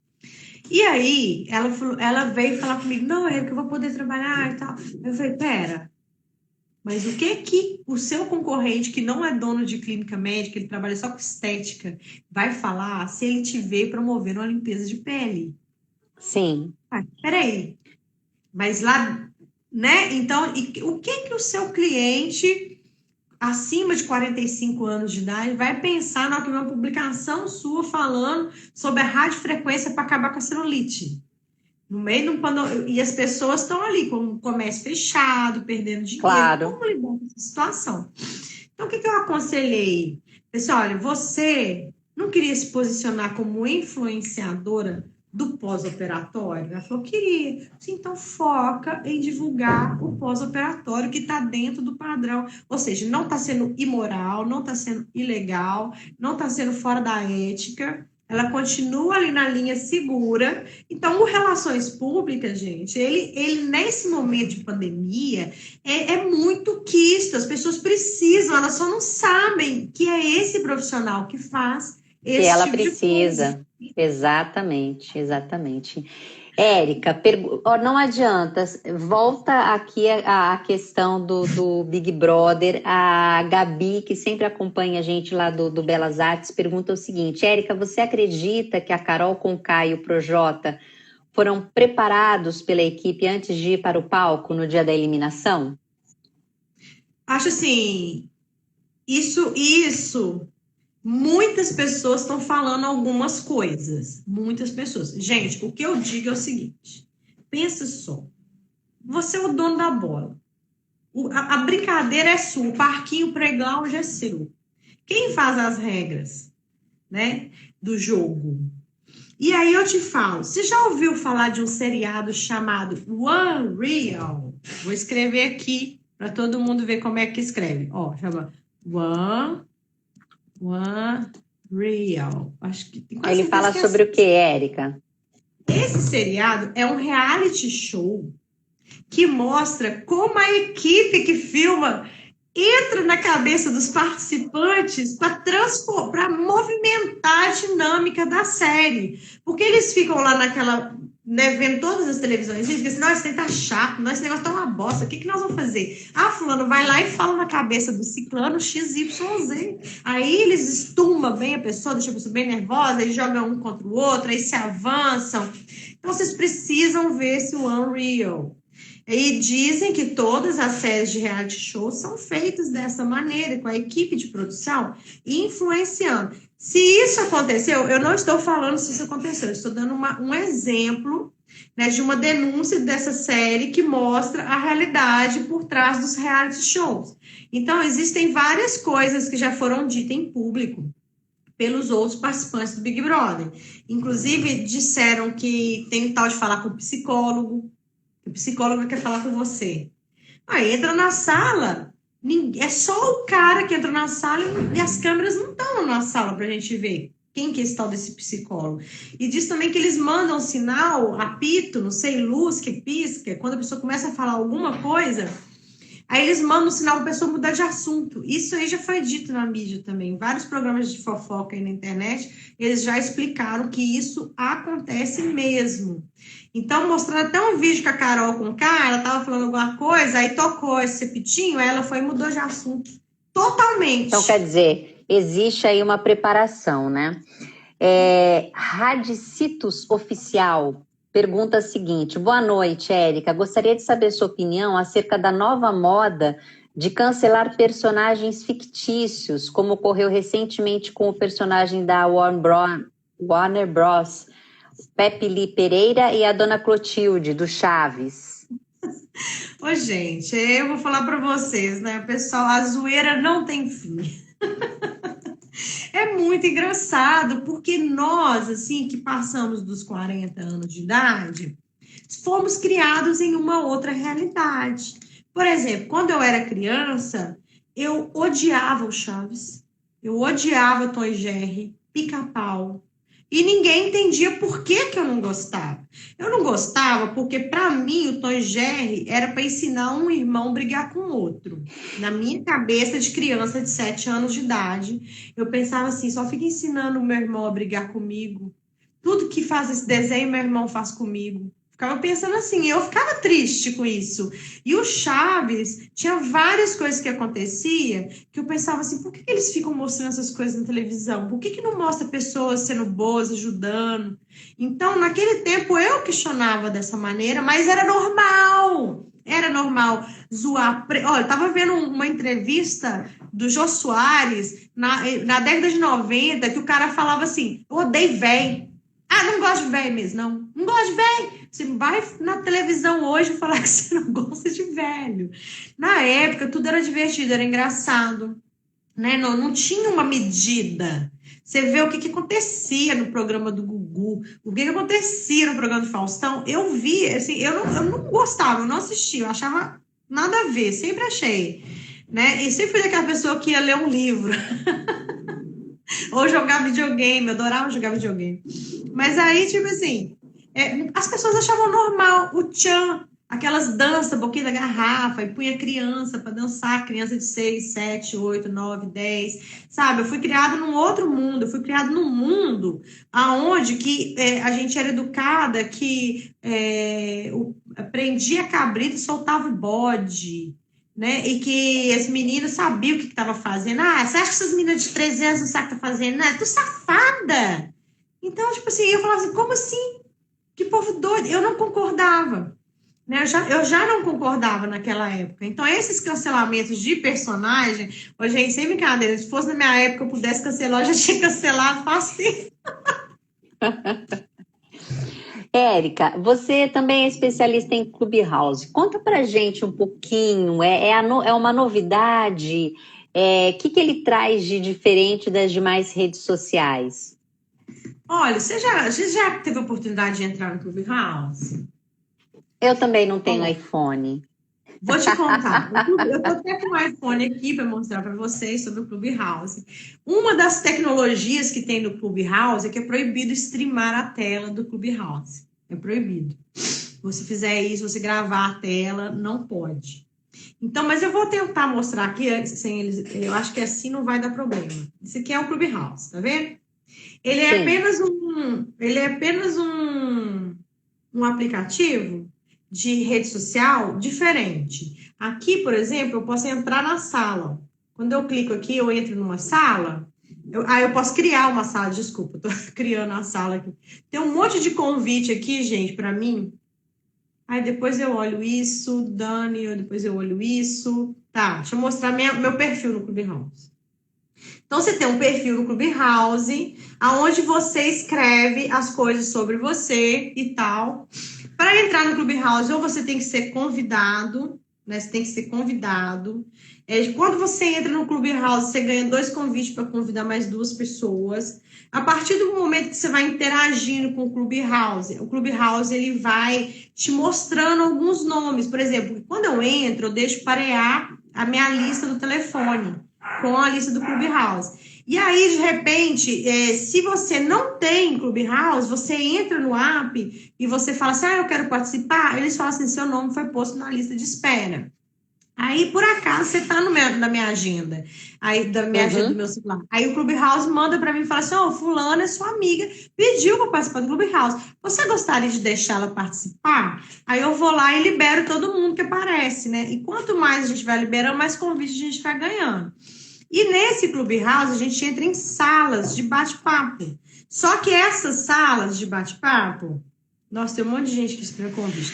E aí, ela veio falar comigo, não, é que eu vou poder trabalhar e tal. Eu falei, pera, mas o que o seu concorrente, que não é dono de clínica médica, ele trabalha só com estética, vai falar se ele te vê promovendo uma limpeza de pele? Sim. Peraí, mas lá, né? Então, o que o seu cliente, acima de 45 anos de idade, vai pensar na uma publicação sua falando sobre a radiofrequência para acabar com a celulite? No meio e as pessoas estão ali com o comércio fechado, perdendo dinheiro. Claro. Como lidar com essa situação? Então, o que eu aconselhei? Pessoal, olha, você não queria se posicionar como influenciadora do pós-operatório? Ela falou, queria. Sim, então, foca em divulgar o pós-operatório que está dentro do padrão. Ou seja, não está sendo imoral, não está sendo ilegal, não está sendo fora da ética. Ela continua ali na linha segura. Então, o Relações Públicas, gente, ele nesse momento de pandemia, é muito quisto. As pessoas precisam, elas só não sabem que é esse profissional que faz esse que ela tipo precisa. Exatamente, exatamente. Érica, não adianta, volta aqui a questão do Big Brother. A Gabi, que sempre acompanha a gente lá do Belas Artes, pergunta o seguinte: Érica, você acredita que a Carol Conká e o Projota foram preparados pela equipe antes de ir para o palco no dia da eliminação? Acho assim, isso... Muitas pessoas estão falando algumas coisas. Muitas pessoas. Gente, o que eu digo é o seguinte. Pensa só. Você é o dono da bola. A brincadeira é sua. O parquinho playground é seu. Quem faz as regras, né, do jogo? E aí eu te falo. Você já ouviu falar de um seriado chamado Unreal? Vou escrever aqui para todo mundo ver como é que escreve. Ó, chama Unreal. Acho que ele fala sobre o que, Érica? Esse seriado é um reality show que mostra como a equipe que filma entra na cabeça dos participantes para movimentar a dinâmica da série. Porque eles ficam lá naquela, né, vendo todas as televisões e ficam assim, nossa, esse tá chato, nossa, esse negócio tá uma bosta, o que nós vamos fazer? Ah, fulano vai lá e fala na cabeça do ciclano XYZ. Aí eles estumam bem a pessoa, deixam a pessoa bem nervosa, aí jogam um contra o outro, aí se avançam. Então, vocês precisam ver esse Unreal. E dizem que todas as séries de reality show são feitas dessa maneira, com a equipe de produção influenciando. Se isso aconteceu, eu não estou falando se isso aconteceu, eu estou dando um exemplo, né, de uma denúncia dessa série que mostra a realidade por trás dos reality shows. Então, existem várias coisas que já foram ditas em público pelos outros participantes do Big Brother. Inclusive, disseram que tem o tal de falar com o psicólogo quer falar com você. Aí entra na sala, é só o cara que entra na sala e as câmeras não estão na sala para a gente ver quem que é esse tal desse psicólogo. E diz também que eles mandam sinal, apito, não sei, luz que pisca, quando a pessoa começa a falar alguma coisa, aí eles mandam um sinal para a pessoa mudar de assunto. Isso aí já foi dito na mídia também. Vários programas de fofoca aí na internet, eles já explicaram que isso acontece mesmo. Então, mostrando até um vídeo com a Carol Conká, ela estava falando alguma coisa, aí tocou esse pitinho, aí ela foi e mudou de assunto. Totalmente. Então, quer dizer, existe aí uma preparação, né? Radicitus Oficial pergunta a seguinte: boa noite, Érica. Gostaria de saber sua opinião acerca da nova moda de cancelar personagens fictícios, como ocorreu recentemente com o personagem da Warner Bros., Pepe Lee Pereira e a Dona Clotilde, do Chaves. Ô, gente, eu vou falar para vocês, né, pessoal, a zoeira não tem fim. É muito engraçado, porque nós, assim, que passamos dos 40 anos de idade, fomos criados em uma outra realidade. Por exemplo, quando eu era criança, eu odiava o Chaves, eu odiava Tom e Jerry, Pica-Pau, e ninguém entendia por que eu não gostava. Eu não gostava porque, para mim, o Tom e Jerry era para ensinar um irmão a brigar com o outro. Na minha cabeça de criança de 7 anos de idade, eu pensava assim, só fica ensinando o meu irmão a brigar comigo. Tudo que faz esse desenho, meu irmão faz comigo. Ficava pensando assim, eu ficava triste com isso. E o Chaves, tinha várias coisas que acontecia que eu pensava assim, por que eles ficam mostrando essas coisas na televisão? Por que não mostra pessoas sendo boas, ajudando? Então, naquele tempo, eu questionava dessa maneira, mas era normal. Era normal zoar. Olha, eu estava vendo uma entrevista do Jô Soares na década de 90, que o cara falava assim, eu odeio véi. Ah, não gosto de velho mesmo, não. Não gosto de velho. Você vai na televisão hoje falar que você não gosta de velho. Na época, tudo era divertido, era engraçado. Né? Não tinha uma medida. Você vê o que acontecia no programa do Gugu, o que acontecia no programa do Faustão. Eu vi, assim, eu não gostava, eu não assistia, eu achava nada a ver, sempre achei. Né? E sempre fui daquela pessoa que ia ler um livro. Ou jogar videogame, eu adorava jogar videogame. Mas aí, tipo assim, as pessoas achavam normal o tchan, aquelas danças, boquinha da garrafa, e punha criança para dançar, criança de 6, 7, 8, 9, 10, sabe? Eu fui criada num outro mundo, eu fui criada num mundo aonde que a gente era educada, que prendia cabrito e soltava o bode, né? E que esse menino sabia o que estava fazendo. Ah, você acha que essas meninas de 13 anos não sabem o que tá fazendo? Não, tu safada! Então, tipo assim, eu falava assim, como assim? Que povo doido! Eu não concordava. Né? Eu já não concordava naquela época. Então, esses cancelamentos de personagem, gente, sem brincadeira, se fosse na minha época eu pudesse cancelar, eu já tinha cancelado fácil. Érica, você também é especialista em Clubhouse. Conta pra gente um pouquinho, é uma novidade? Que ele traz de diferente das demais redes sociais? Olha, você já teve a oportunidade de entrar no Clubhouse? Eu também não tenho iPhone. Vou te contar. Eu estou até com o iPhone aqui para mostrar para vocês sobre o Clubhouse. Uma das tecnologias que tem no Clubhouse é que é proibido streamar a tela do Clubhouse. É proibido. Se você fizer isso, você gravar a tela, não pode. Então, mas eu vou tentar mostrar aqui sem eles. Eu acho que assim não vai dar problema. Esse aqui é o Clubhouse, tá vendo? Ele é apenas um aplicativo de rede social diferente. Aqui, por exemplo, eu posso entrar na sala. Quando eu clico aqui, eu entro numa sala. Eu posso criar uma sala, desculpa, estou criando uma sala aqui. Tem um monte de convite aqui, gente, para mim. Aí depois eu olho isso, Dani, depois eu olho isso. Tá, deixa eu mostrar meu perfil no Clubhouse. Então, você tem um perfil no Clubhouse, onde você escreve as coisas sobre você e tal. Para entrar no Clubhouse, ou você tem que ser convidado, né? Você tem que ser convidado. Quando você entra no Clubhouse, você ganha 2 convites para convidar mais 2 pessoas. A partir do momento que você vai interagindo com o Clubhouse ele vai te mostrando alguns nomes. Por exemplo, quando eu entro, eu deixo parear a minha lista do telefone com a lista do Clubhouse. E aí, de repente, se você não tem Clubhouse, você entra no app e você fala assim, eu quero participar, eles falam assim, seu nome foi posto na lista de espera. Aí, por acaso, você está na minha agenda, agenda do meu celular. Aí o Clubhouse manda para mim e fala assim, fulana é sua amiga, pediu para participar do Clubhouse. Você gostaria de deixá-la participar? Aí eu vou lá e libero todo mundo que aparece, né? E quanto mais a gente vai liberando, mais convite a gente vai ganhando. E nesse Clubhouse, a gente entra em salas de bate-papo. Só que essas salas de bate-papo... Nossa, tem um monte de gente que escreveu convite.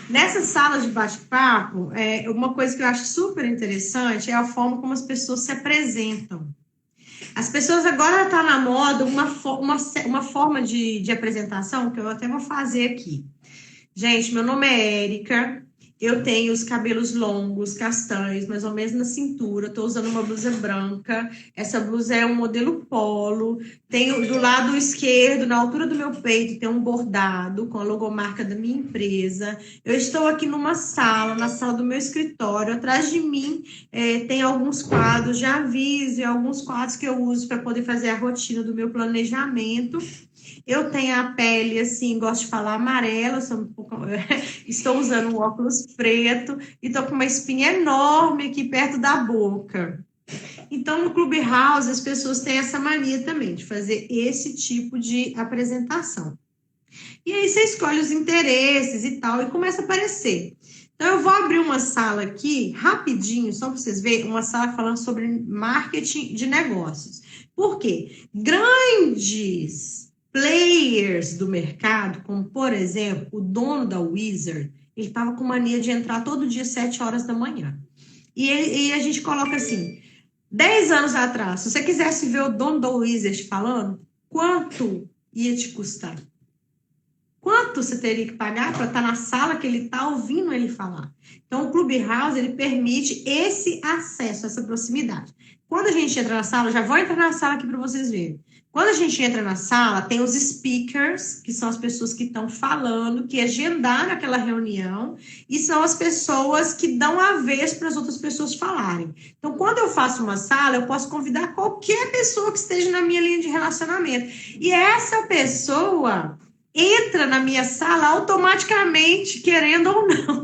Nessas salas de bate-papo, uma coisa que eu acho super interessante é a forma como as pessoas se apresentam. As pessoas agora estão na moda uma forma de apresentação que eu até vou fazer aqui. Gente, meu nome é Érica. Eu tenho os cabelos longos, castanhos, mais ou menos na cintura. Estou usando uma blusa branca. Essa blusa é um modelo polo. Tenho do lado esquerdo, na altura do meu peito, tem um bordado com a logomarca da minha empresa. Eu estou aqui numa sala, na sala do meu escritório. Atrás de mim tem alguns quadros de aviso e alguns quadros que eu uso para poder fazer a rotina do meu planejamento. Eu tenho a pele, assim, gosto de falar amarela, estou usando um óculos preto e estou com uma espinha enorme aqui perto da boca. Então, no Clubhouse, as pessoas têm essa mania também de fazer esse tipo de apresentação. E aí você escolhe os interesses e tal, e começa a aparecer. Então, eu vou abrir uma sala aqui, rapidinho, só para vocês verem, uma sala falando sobre marketing de negócios. Por quê? Grandes players do mercado, como, por exemplo, o dono da Wizard, ele estava com mania de entrar todo dia às 7 horas da manhã. E a gente coloca assim, 10 anos atrás, se você quisesse ver o dono da Wizard falando, quanto ia te custar? Quanto você teria que pagar para estar na sala que ele está ouvindo ele falar? Então, o Clubhouse, ele permite esse acesso, essa proximidade. Quando a gente entra na sala, já vou entrar na sala aqui para vocês verem. Quando a gente entra na sala, tem os speakers, que são as pessoas que estão falando, que agendaram aquela reunião, e são as pessoas que dão a vez para as outras pessoas falarem. Então, quando eu faço uma sala, eu posso convidar qualquer pessoa que esteja na minha linha de relacionamento. E essa pessoa entra na minha sala automaticamente, querendo ou não.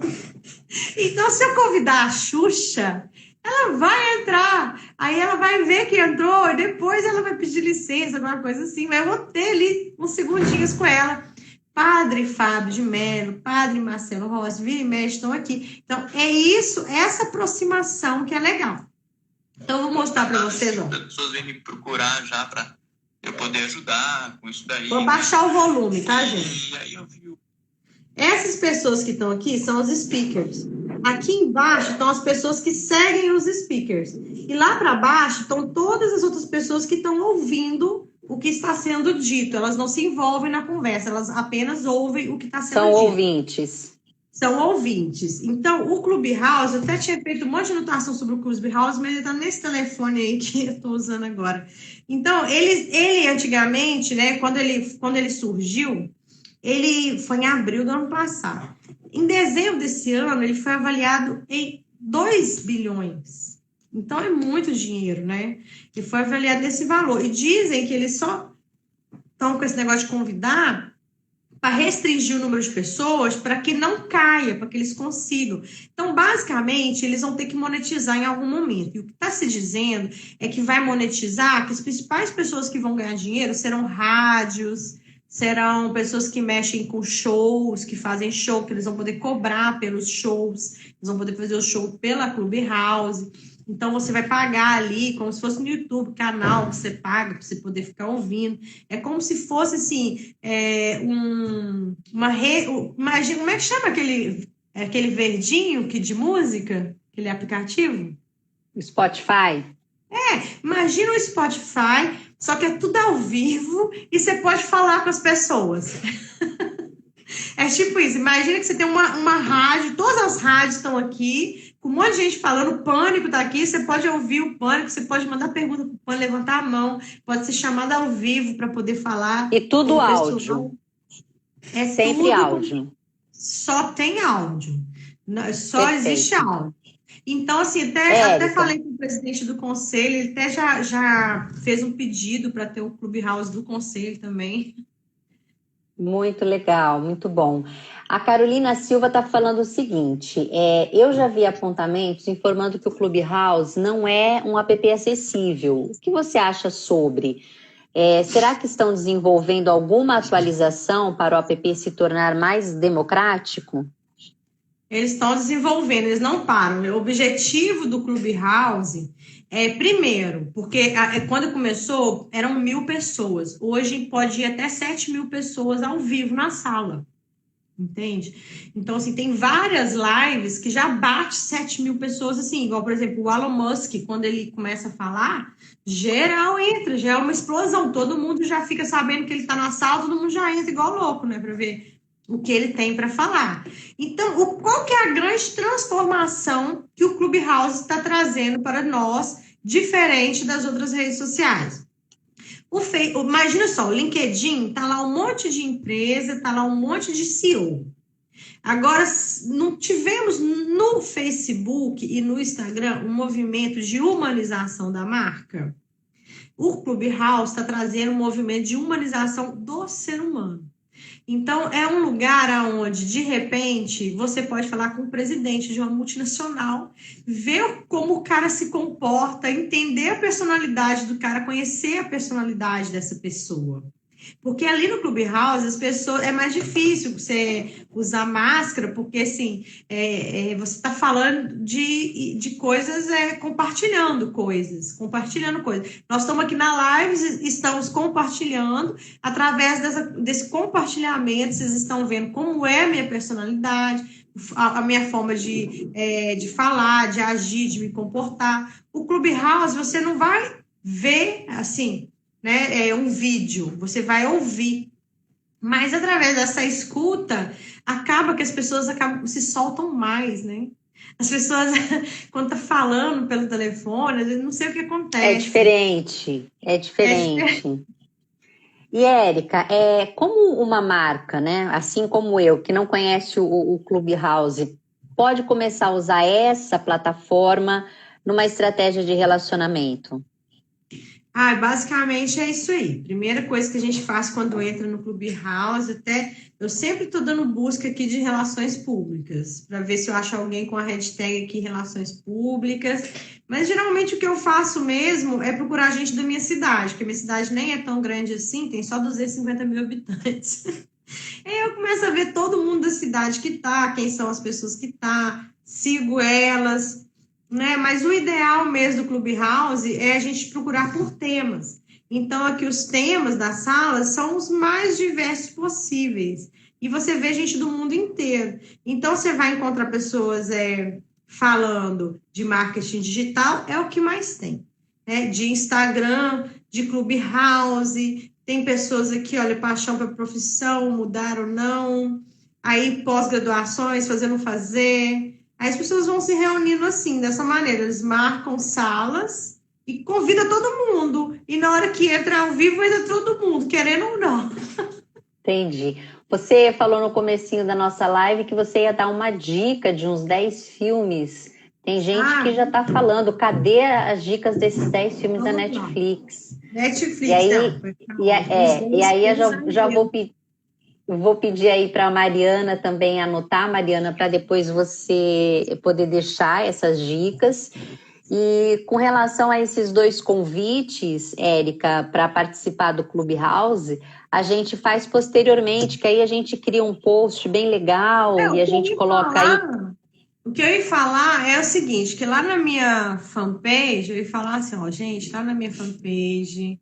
Então, se eu convidar a Xuxa, ela vai entrar, aí ela vai ver que entrou, e depois ela vai pedir licença, alguma coisa assim, mas eu vou ter ali uns segundinhos com ela. Padre Fábio de Mello, Padre Marcelo Rossi, vira e mexe, estão aqui. Então, é isso, essa aproximação que é legal. Então, eu vou mostrar para vocês. As pessoas vêm me procurar já para eu poder ajudar com isso daí. Vou baixar o volume, tá, gente? E aí eu vi. Essas pessoas que estão aqui são os speakers. Aqui embaixo estão as pessoas que seguem os speakers. E lá para baixo estão todas as outras pessoas que estão ouvindo o que está sendo dito. Elas não se envolvem na conversa, elas apenas ouvem o que está sendo dito. São ouvintes. São ouvintes. Então, o Clubhouse, eu até tinha feito um monte de anotação sobre o Clubhouse, mas ele está nesse telefone aí que eu estou usando agora. Então, ele antigamente, né, quando ele surgiu, ele foi em abril do ano passado. Em dezembro desse ano, ele foi avaliado em 2 bilhões. Então, é muito dinheiro, né? Ele foi avaliado nesse valor. E dizem que eles só estão com esse negócio de convidar para restringir o número de pessoas para que não caia, para que eles consigam. Então, basicamente, eles vão ter que monetizar em algum momento. E o que está se dizendo é que vai monetizar, que as principais pessoas que vão ganhar dinheiro serão rádios, serão pessoas que mexem com shows, que fazem show, que eles vão poder cobrar pelos shows, eles vão poder fazer o show pela Clubhouse. Então, você vai pagar ali, como se fosse no YouTube, canal que você paga para você poder ficar ouvindo. É como se fosse, assim, uma rede... Imagina, como é que chama aquele verdinho de música? Aquele aplicativo? Spotify? Imagina o Spotify, só que é tudo ao vivo e você pode falar com as pessoas. É tipo isso, imagina que você tem uma rádio, todas as rádios estão aqui, com um monte de gente falando, o Pânico está aqui, você pode ouvir o Pânico, você pode mandar pergunta para o Pânico, levantar a mão, pode ser chamada ao vivo para poder falar E tudo com o áudio. pessoal. É Sempre tudo áudio. só tem áudio, só Perfeito. existe áudio. Então, assim, até Érica, falei com o presidente do conselho, ele até já fez um pedido para ter o Clubhouse do conselho também. muito legal, muito bom. A Carolina Silva está falando o seguinte: eu já vi apontamentos informando que o Clubhouse não é um app acessível. O que você acha sobre? Será que estão desenvolvendo alguma atualização para o app se tornar mais democrático? Eles estão desenvolvendo, eles não param. O objetivo do Clubhouse primeiro, porque quando começou, eram 1.000 pessoas. Hoje pode ir até 7.000 pessoas ao vivo na sala. Entende? Então, assim, tem várias lives que já bate 7.000 pessoas, assim, igual, por exemplo, o Elon Musk, quando ele começa a falar, geral entra, já é uma explosão. Todo mundo já fica sabendo que ele está na sala, todo mundo já entra igual louco, né, para ver o que ele tem para falar. Então, qual que é a grande transformação que o Clubhouse está trazendo para nós, diferente das outras redes sociais? Imagina só, o LinkedIn tá lá um monte de empresa, tá lá um monte de CEO. Agora, não tivemos no Facebook e no Instagram um movimento de humanização da marca? O Clubhouse está trazendo um movimento de humanização do ser humano. Então, é um lugar onde, de repente, você pode falar com o presidente de uma multinacional, ver como o cara se comporta, entender a personalidade do cara, conhecer a personalidade dessa pessoa. Porque ali no Clubhouse, as pessoas, é mais difícil você usar máscara, porque assim, você está falando de coisas, compartilhando coisas. Nós estamos aqui na live, estamos compartilhando, através desse compartilhamento, vocês estão vendo como é a minha personalidade, a minha forma de falar, de agir, de me comportar. O Clubhouse, você não vai ver, assim, né, um vídeo, você vai ouvir, mas através dessa escuta, acaba que as pessoas se soltam mais, né? As pessoas, quando tá falando pelo telefone, não sei o que acontece. É diferente. E, Érica, como uma marca, né, assim como eu, que não conhece o Clubhouse, pode começar a usar essa plataforma numa estratégia de relacionamento? Basicamente é isso aí. Primeira coisa que a gente faz quando entra no Clubhouse, eu sempre estou dando busca aqui de relações públicas, para ver se eu acho alguém com a hashtag aqui relações públicas, mas geralmente o que eu faço mesmo é procurar gente da minha cidade, porque minha cidade nem é tão grande assim, tem só 250.000 habitantes. Aí eu começo a ver todo mundo da cidade que tá, quem são as pessoas que tá, sigo elas, né? Mas o ideal mesmo do Clubhouse é a gente procurar por temas. Então, aqui os temas das salas são os mais diversos possíveis. E você vê gente do mundo inteiro. Então, você vai encontrar pessoas falando de marketing digital, é o que mais tem. Né? De Instagram, de Clubhouse, tem pessoas aqui, olha, paixão para profissão, mudar ou não. Aí, pós-graduações, fazer ou não fazer. Aí as pessoas vão se reunindo assim, dessa maneira. Eles marcam salas e convidam todo mundo. E na hora que entra ao vivo, entra todo mundo, querendo ou não. Entendi. Você falou no comecinho da nossa live que você ia dar uma dica de uns 10 filmes. Tem gente que já está falando, cadê as dicas desses 10 filmes da Netflix? Netflix, e aí eu já vou pedir aí para a Mariana também anotar, Mariana, para depois você poder deixar essas dicas. E com relação a esses 2 convites, Érica, para participar do Clubhouse, a gente faz posteriormente, que aí a gente cria um post bem legal e a gente coloca aí. O que eu ia falar é o seguinte, que lá na minha fanpage, eu ia falar assim, ó, gente, lá na minha fanpage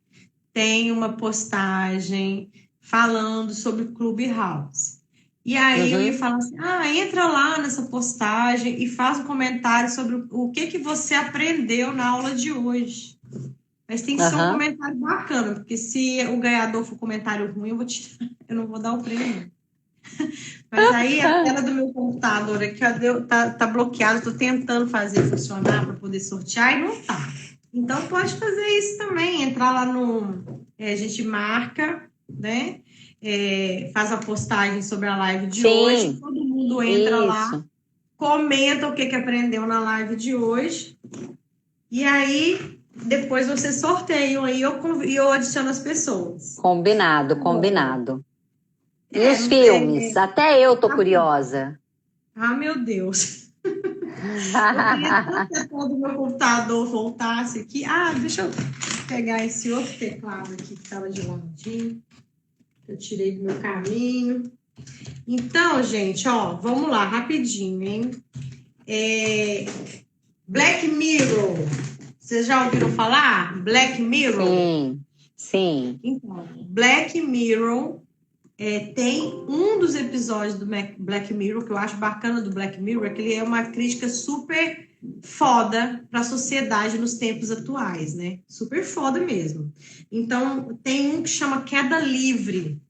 tem uma postagem falando sobre o Clubhouse. E aí eu ia Uhum, falar assim, entra lá nessa postagem e faz um comentário sobre o que que você aprendeu na aula de hoje. Mas tem que ser um aham. comentário bacana, porque se o ganhador for comentário ruim, eu não vou dar o prêmio. Mas aí a tela do meu computador aqui ó, tá bloqueada, estou tentando fazer funcionar para poder sortear e não tá. Então pode fazer isso também, entrar lá no. A gente marca, né? Faz a postagem sobre a live de hoje, Sim, todo mundo entra lá, isso. comenta o que que aprendeu na live de hoje, e aí depois você sorteia aí e eu adiciono as pessoas. Combinado, Agora, combinado. E os não filmes? tem. Até eu tô curiosa. Ah, meu Deus. Eu queria tanto que a tela do meu computador voltasse aqui. Deixa eu pegar esse outro teclado aqui que estava de ladinho. Eu tirei do meu caminho. Então, gente, ó, vamos lá, rapidinho, hein? Black Mirror. Vocês já ouviram falar? Black Mirror? Sim, sim. Então, Black Mirror tem um dos episódios do Black Mirror que eu acho bacana do Black Mirror, é que ele é uma crítica super foda para a sociedade nos tempos atuais, né? Super foda mesmo. Então, tem um que chama Queda Livre.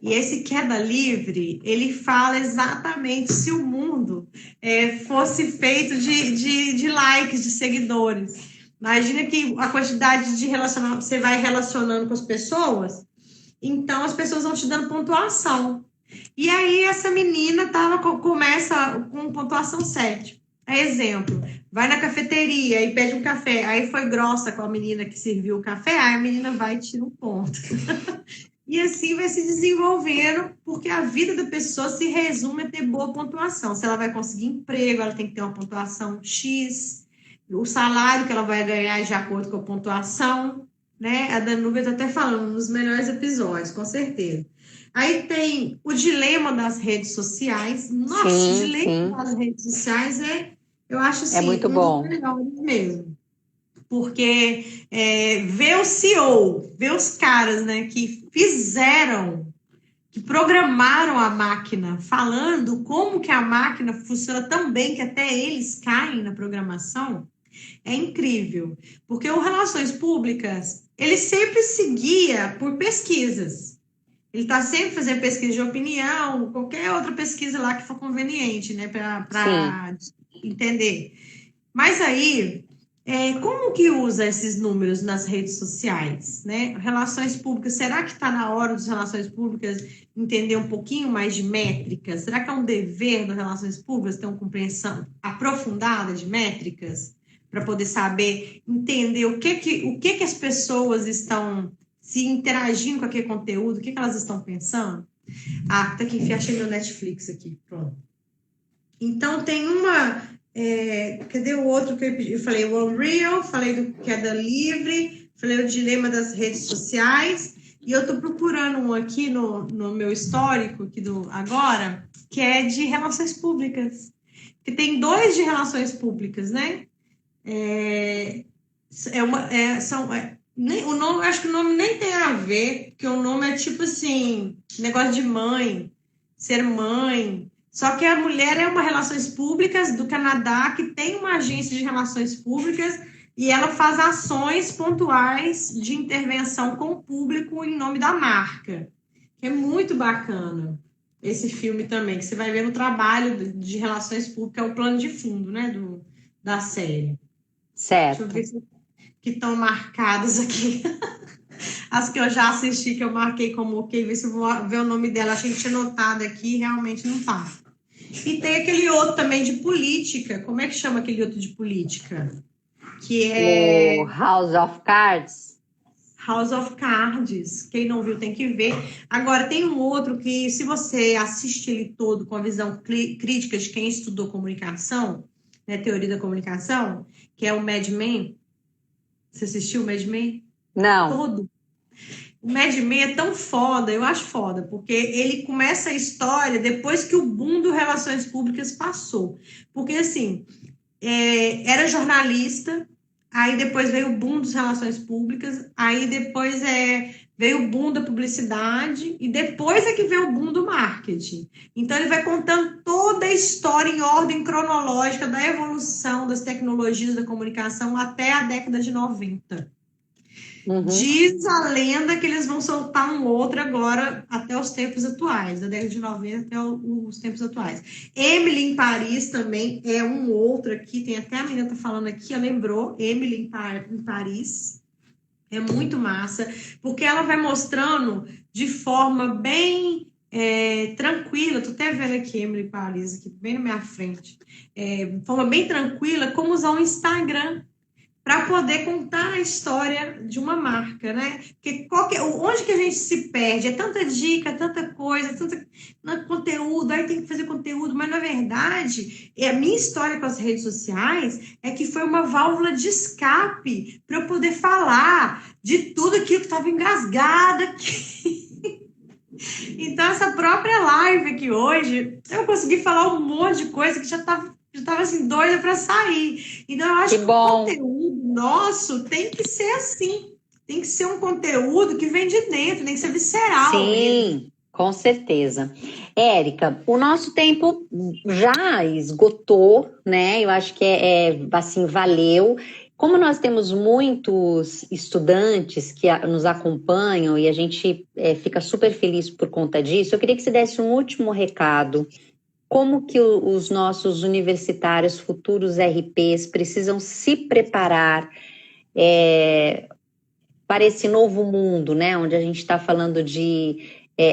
E esse Queda Livre, ele fala exatamente se o mundo fosse feito de likes, de seguidores. Imagina que a quantidade de relacionamento, você vai relacionando com as pessoas, então as pessoas vão te dando pontuação. E aí essa menina começa com pontuação 7. Exemplo, vai na cafeteria e pede um café, aí foi grossa com a menina que serviu o café, aí a menina vai e tira um ponto. E assim vai se desenvolvendo, porque a vida da pessoa se resume a ter boa pontuação. Se ela vai conseguir emprego, ela tem que ter uma pontuação X, o salário que ela vai ganhar é de acordo com a pontuação, né? A Danúbia está até falando nos melhores episódios, com certeza. Aí tem o dilema das redes sociais. Nossa, o Sim, dilema sim. das redes sociais eu acho É assim, muito um dos bom. melhores mesmo. Porque ver o CEO, ver os caras, né, que fizeram, que programaram a máquina, falando como que a máquina funciona tão bem que até eles caem na programação, é incrível. Porque o Relações Públicas, ele sempre seguia por pesquisas. Ele está sempre fazendo pesquisa de opinião, qualquer outra pesquisa lá que for conveniente, né, Sim. para entender. Mas aí, como que usa esses números nas redes sociais, né? Relações públicas, será que está na hora das relações públicas entender um pouquinho mais de métricas? Será que é um dever das relações públicas ter uma compreensão aprofundada de métricas para poder saber entender o que as pessoas estão se interagindo com aquele conteúdo, o que elas estão pensando? Tá aqui, achei meu Netflix aqui, pronto. Então tem cadê o outro que eu falei? O Unreal, falei do Queda Livre, falei o dilema das redes sociais, e eu estou procurando um aqui no meu histórico, aqui agora, que é de relações públicas. Que tem dois de relações públicas, né? O nome, acho que o nome nem tem a ver, porque o nome é tipo assim, negócio de mãe, ser mãe. Só que a mulher é uma relações públicas do Canadá que tem uma agência de relações públicas e ela faz ações pontuais de intervenção com o público em nome da marca. Que é muito bacana esse filme também, que você vai ver no trabalho de relações públicas, é o plano de fundo, né, da série. Deixa eu Certo. ver se que estão marcadas aqui. As que eu já assisti, que eu marquei como ok, ver se eu vou ver o nome dela. Achei que tinha notado aqui, realmente não tá. E tem aquele outro também de política. Como é que chama aquele outro de política? Que O é House of Cards. House of Cards. Quem não viu tem que ver. Agora, tem um outro que, se você assiste ele todo com a visão crítica de quem estudou comunicação, né, teoria da comunicação, que é o Mad Men. Você assistiu o Mad Men? Não. Todo. O Mad Men é tão foda, eu acho foda, porque ele começa a história depois que o boom do Relações Públicas passou. Porque, assim, era jornalista, aí depois veio o boom das relações públicas, aí depois veio o boom da publicidade, e depois é que veio o boom do marketing. Então, ele vai contando toda a história em ordem cronológica da evolução das tecnologias da comunicação até a década de 90. Diz a lenda que eles vão soltar um outro agora até os tempos atuais, da década de 90 até os tempos atuais. Emily em Paris também é um outro aqui, tem até a menina tá falando aqui, ela lembrou, Emily em Paris. É muito massa, porque ela vai mostrando de forma bem tranquila, tô até vendo aqui Emily em Paris, aqui, bem na minha frente, de forma bem tranquila, como usar o Instagram para poder contar a história de uma marca, né? Porque onde que a gente se perde? É tanta dica, tanta coisa, tanto conteúdo, aí tem que fazer conteúdo, mas na verdade, a minha história com as redes sociais é que foi uma válvula de escape para eu poder falar de tudo aquilo que estava engasgado aqui. Então, essa própria live aqui hoje, eu consegui falar um monte de coisa que já estava assim, doida para sair. Então, eu acho que o conteúdo nosso tem que ser assim. Tem que ser um conteúdo que vem de dentro, tem que ser visceral. Sim, mesmo. Com certeza. Érica, o nosso tempo já esgotou, né? Eu acho que assim, valeu. Como nós temos muitos estudantes que nos acompanham e a gente fica super feliz por conta disso, eu queria que você desse um último recado. Como que os nossos universitários, futuros RPs, precisam se preparar para esse novo mundo, né? Onde a gente está falando de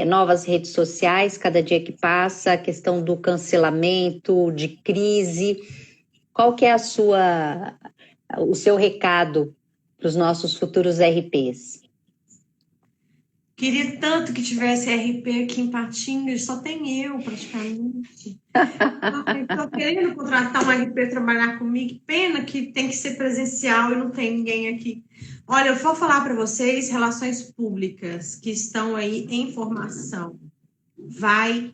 novas redes sociais, cada dia que passa, a questão do cancelamento, de crise. Qual que é o seu recado para os nossos futuros RPs? Queria tanto que tivesse RP aqui em Patingas, só tem eu, praticamente. Estou querendo contratar um RP trabalhar comigo. Pena que tem que ser presencial e não tem ninguém aqui. Olha, eu vou falar para vocês, relações públicas que estão aí em formação. Vai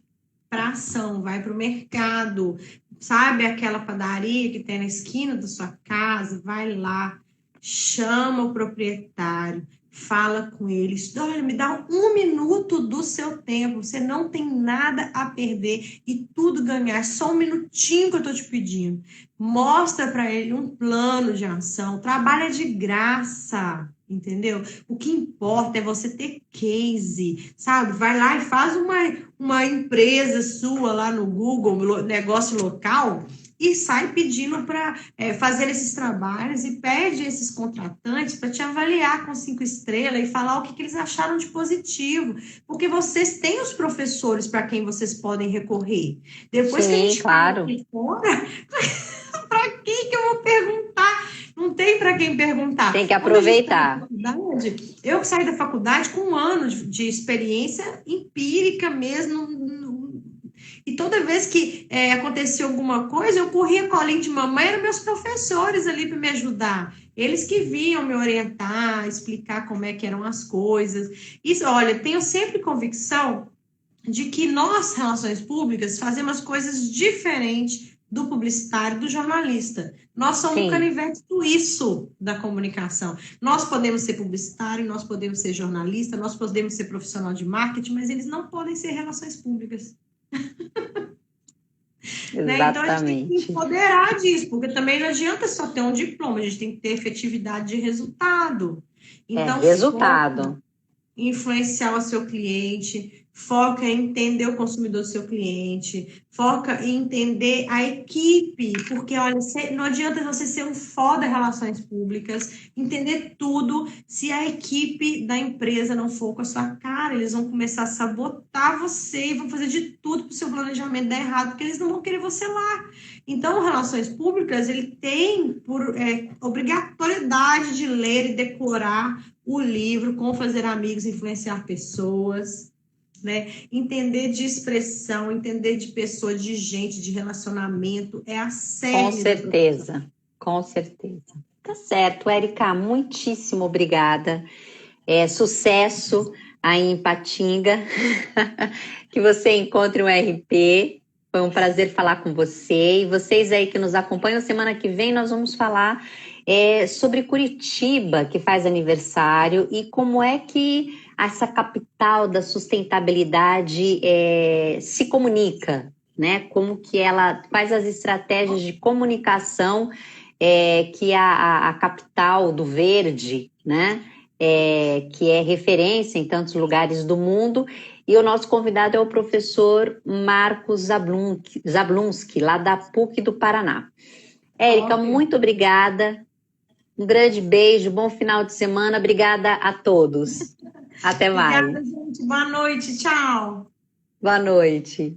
para ação, vai para o mercado. Sabe aquela padaria que tem na esquina da sua casa? Vai lá, chama o proprietário. Fala com eles, olha, me dá 1 minuto do seu tempo, você não tem nada a perder e tudo ganhar, só 1 minutinho que eu estou te pedindo. Mostra para ele um plano de ação, trabalha de graça, entendeu? O que importa é você ter case, sabe? Vai lá e faz uma empresa sua lá no Google, negócio local, e sai pedindo para fazer esses trabalhos e pede esses contratantes para te avaliar com 5 estrelas e falar o que eles acharam de positivo. Porque vocês têm os professores para quem vocês podem recorrer. Depois Sim, que a gente claro. vai fora, para quem que eu vou perguntar? Não tem para quem perguntar. Tem que aproveitar. Eu saí da faculdade com 1 ano de experiência empírica mesmo. E toda vez que acontecia alguma coisa, eu corria colinho de mamãe, eram meus professores ali para me ajudar. Eles que vinham me orientar, explicar como é que eram as coisas. Isso, olha, tenho sempre convicção de que nós, relações públicas, fazemos coisas diferentes do publicitário, do jornalista. Nós somos um canivete suíço da comunicação. Nós podemos ser publicitário, nós podemos ser jornalista, nós podemos ser profissional de marketing, mas eles não podem ser relações públicas. Né? Então a gente tem que empoderar disso, porque também não adianta só ter um diploma, a gente tem que ter efetividade de resultado. Então, resultado. Influenciar o seu cliente, foca em entender o consumidor do seu cliente, foca em entender a equipe, porque, olha, não adianta você ser um foda em relações públicas, entender tudo, se a equipe da empresa não for com a sua cara, eles vão começar a sabotar você e vão fazer de tudo para o seu planejamento dar errado, porque eles não vão querer você lá. Então, relações públicas, ele tem por obrigatoriedade de ler e decorar o livro Como Fazer Amigos e Influenciar Pessoas, né? Entender de expressão, entender de pessoa, de gente, de relacionamento, é a série. Com certeza, com certeza. Tá certo, Érica, muitíssimo obrigada. Sucesso aí em Ipatinga, que você encontre um RP. Foi um prazer falar com você. E vocês aí que nos acompanham, semana que vem nós vamos falar sobre Curitiba, que faz aniversário, e como é que essa capital da sustentabilidade se comunica, né? Como que quais as estratégias de comunicação que a capital do verde, né? Que é referência em tantos lugares do mundo. E o nosso convidado é o professor Marcos Zablunski, lá da PUC do Paraná. Érica, muito obrigada. Um grande beijo, bom final de semana. Obrigada a todos. Até mais. Obrigada, gente. Boa noite. Tchau. Boa noite.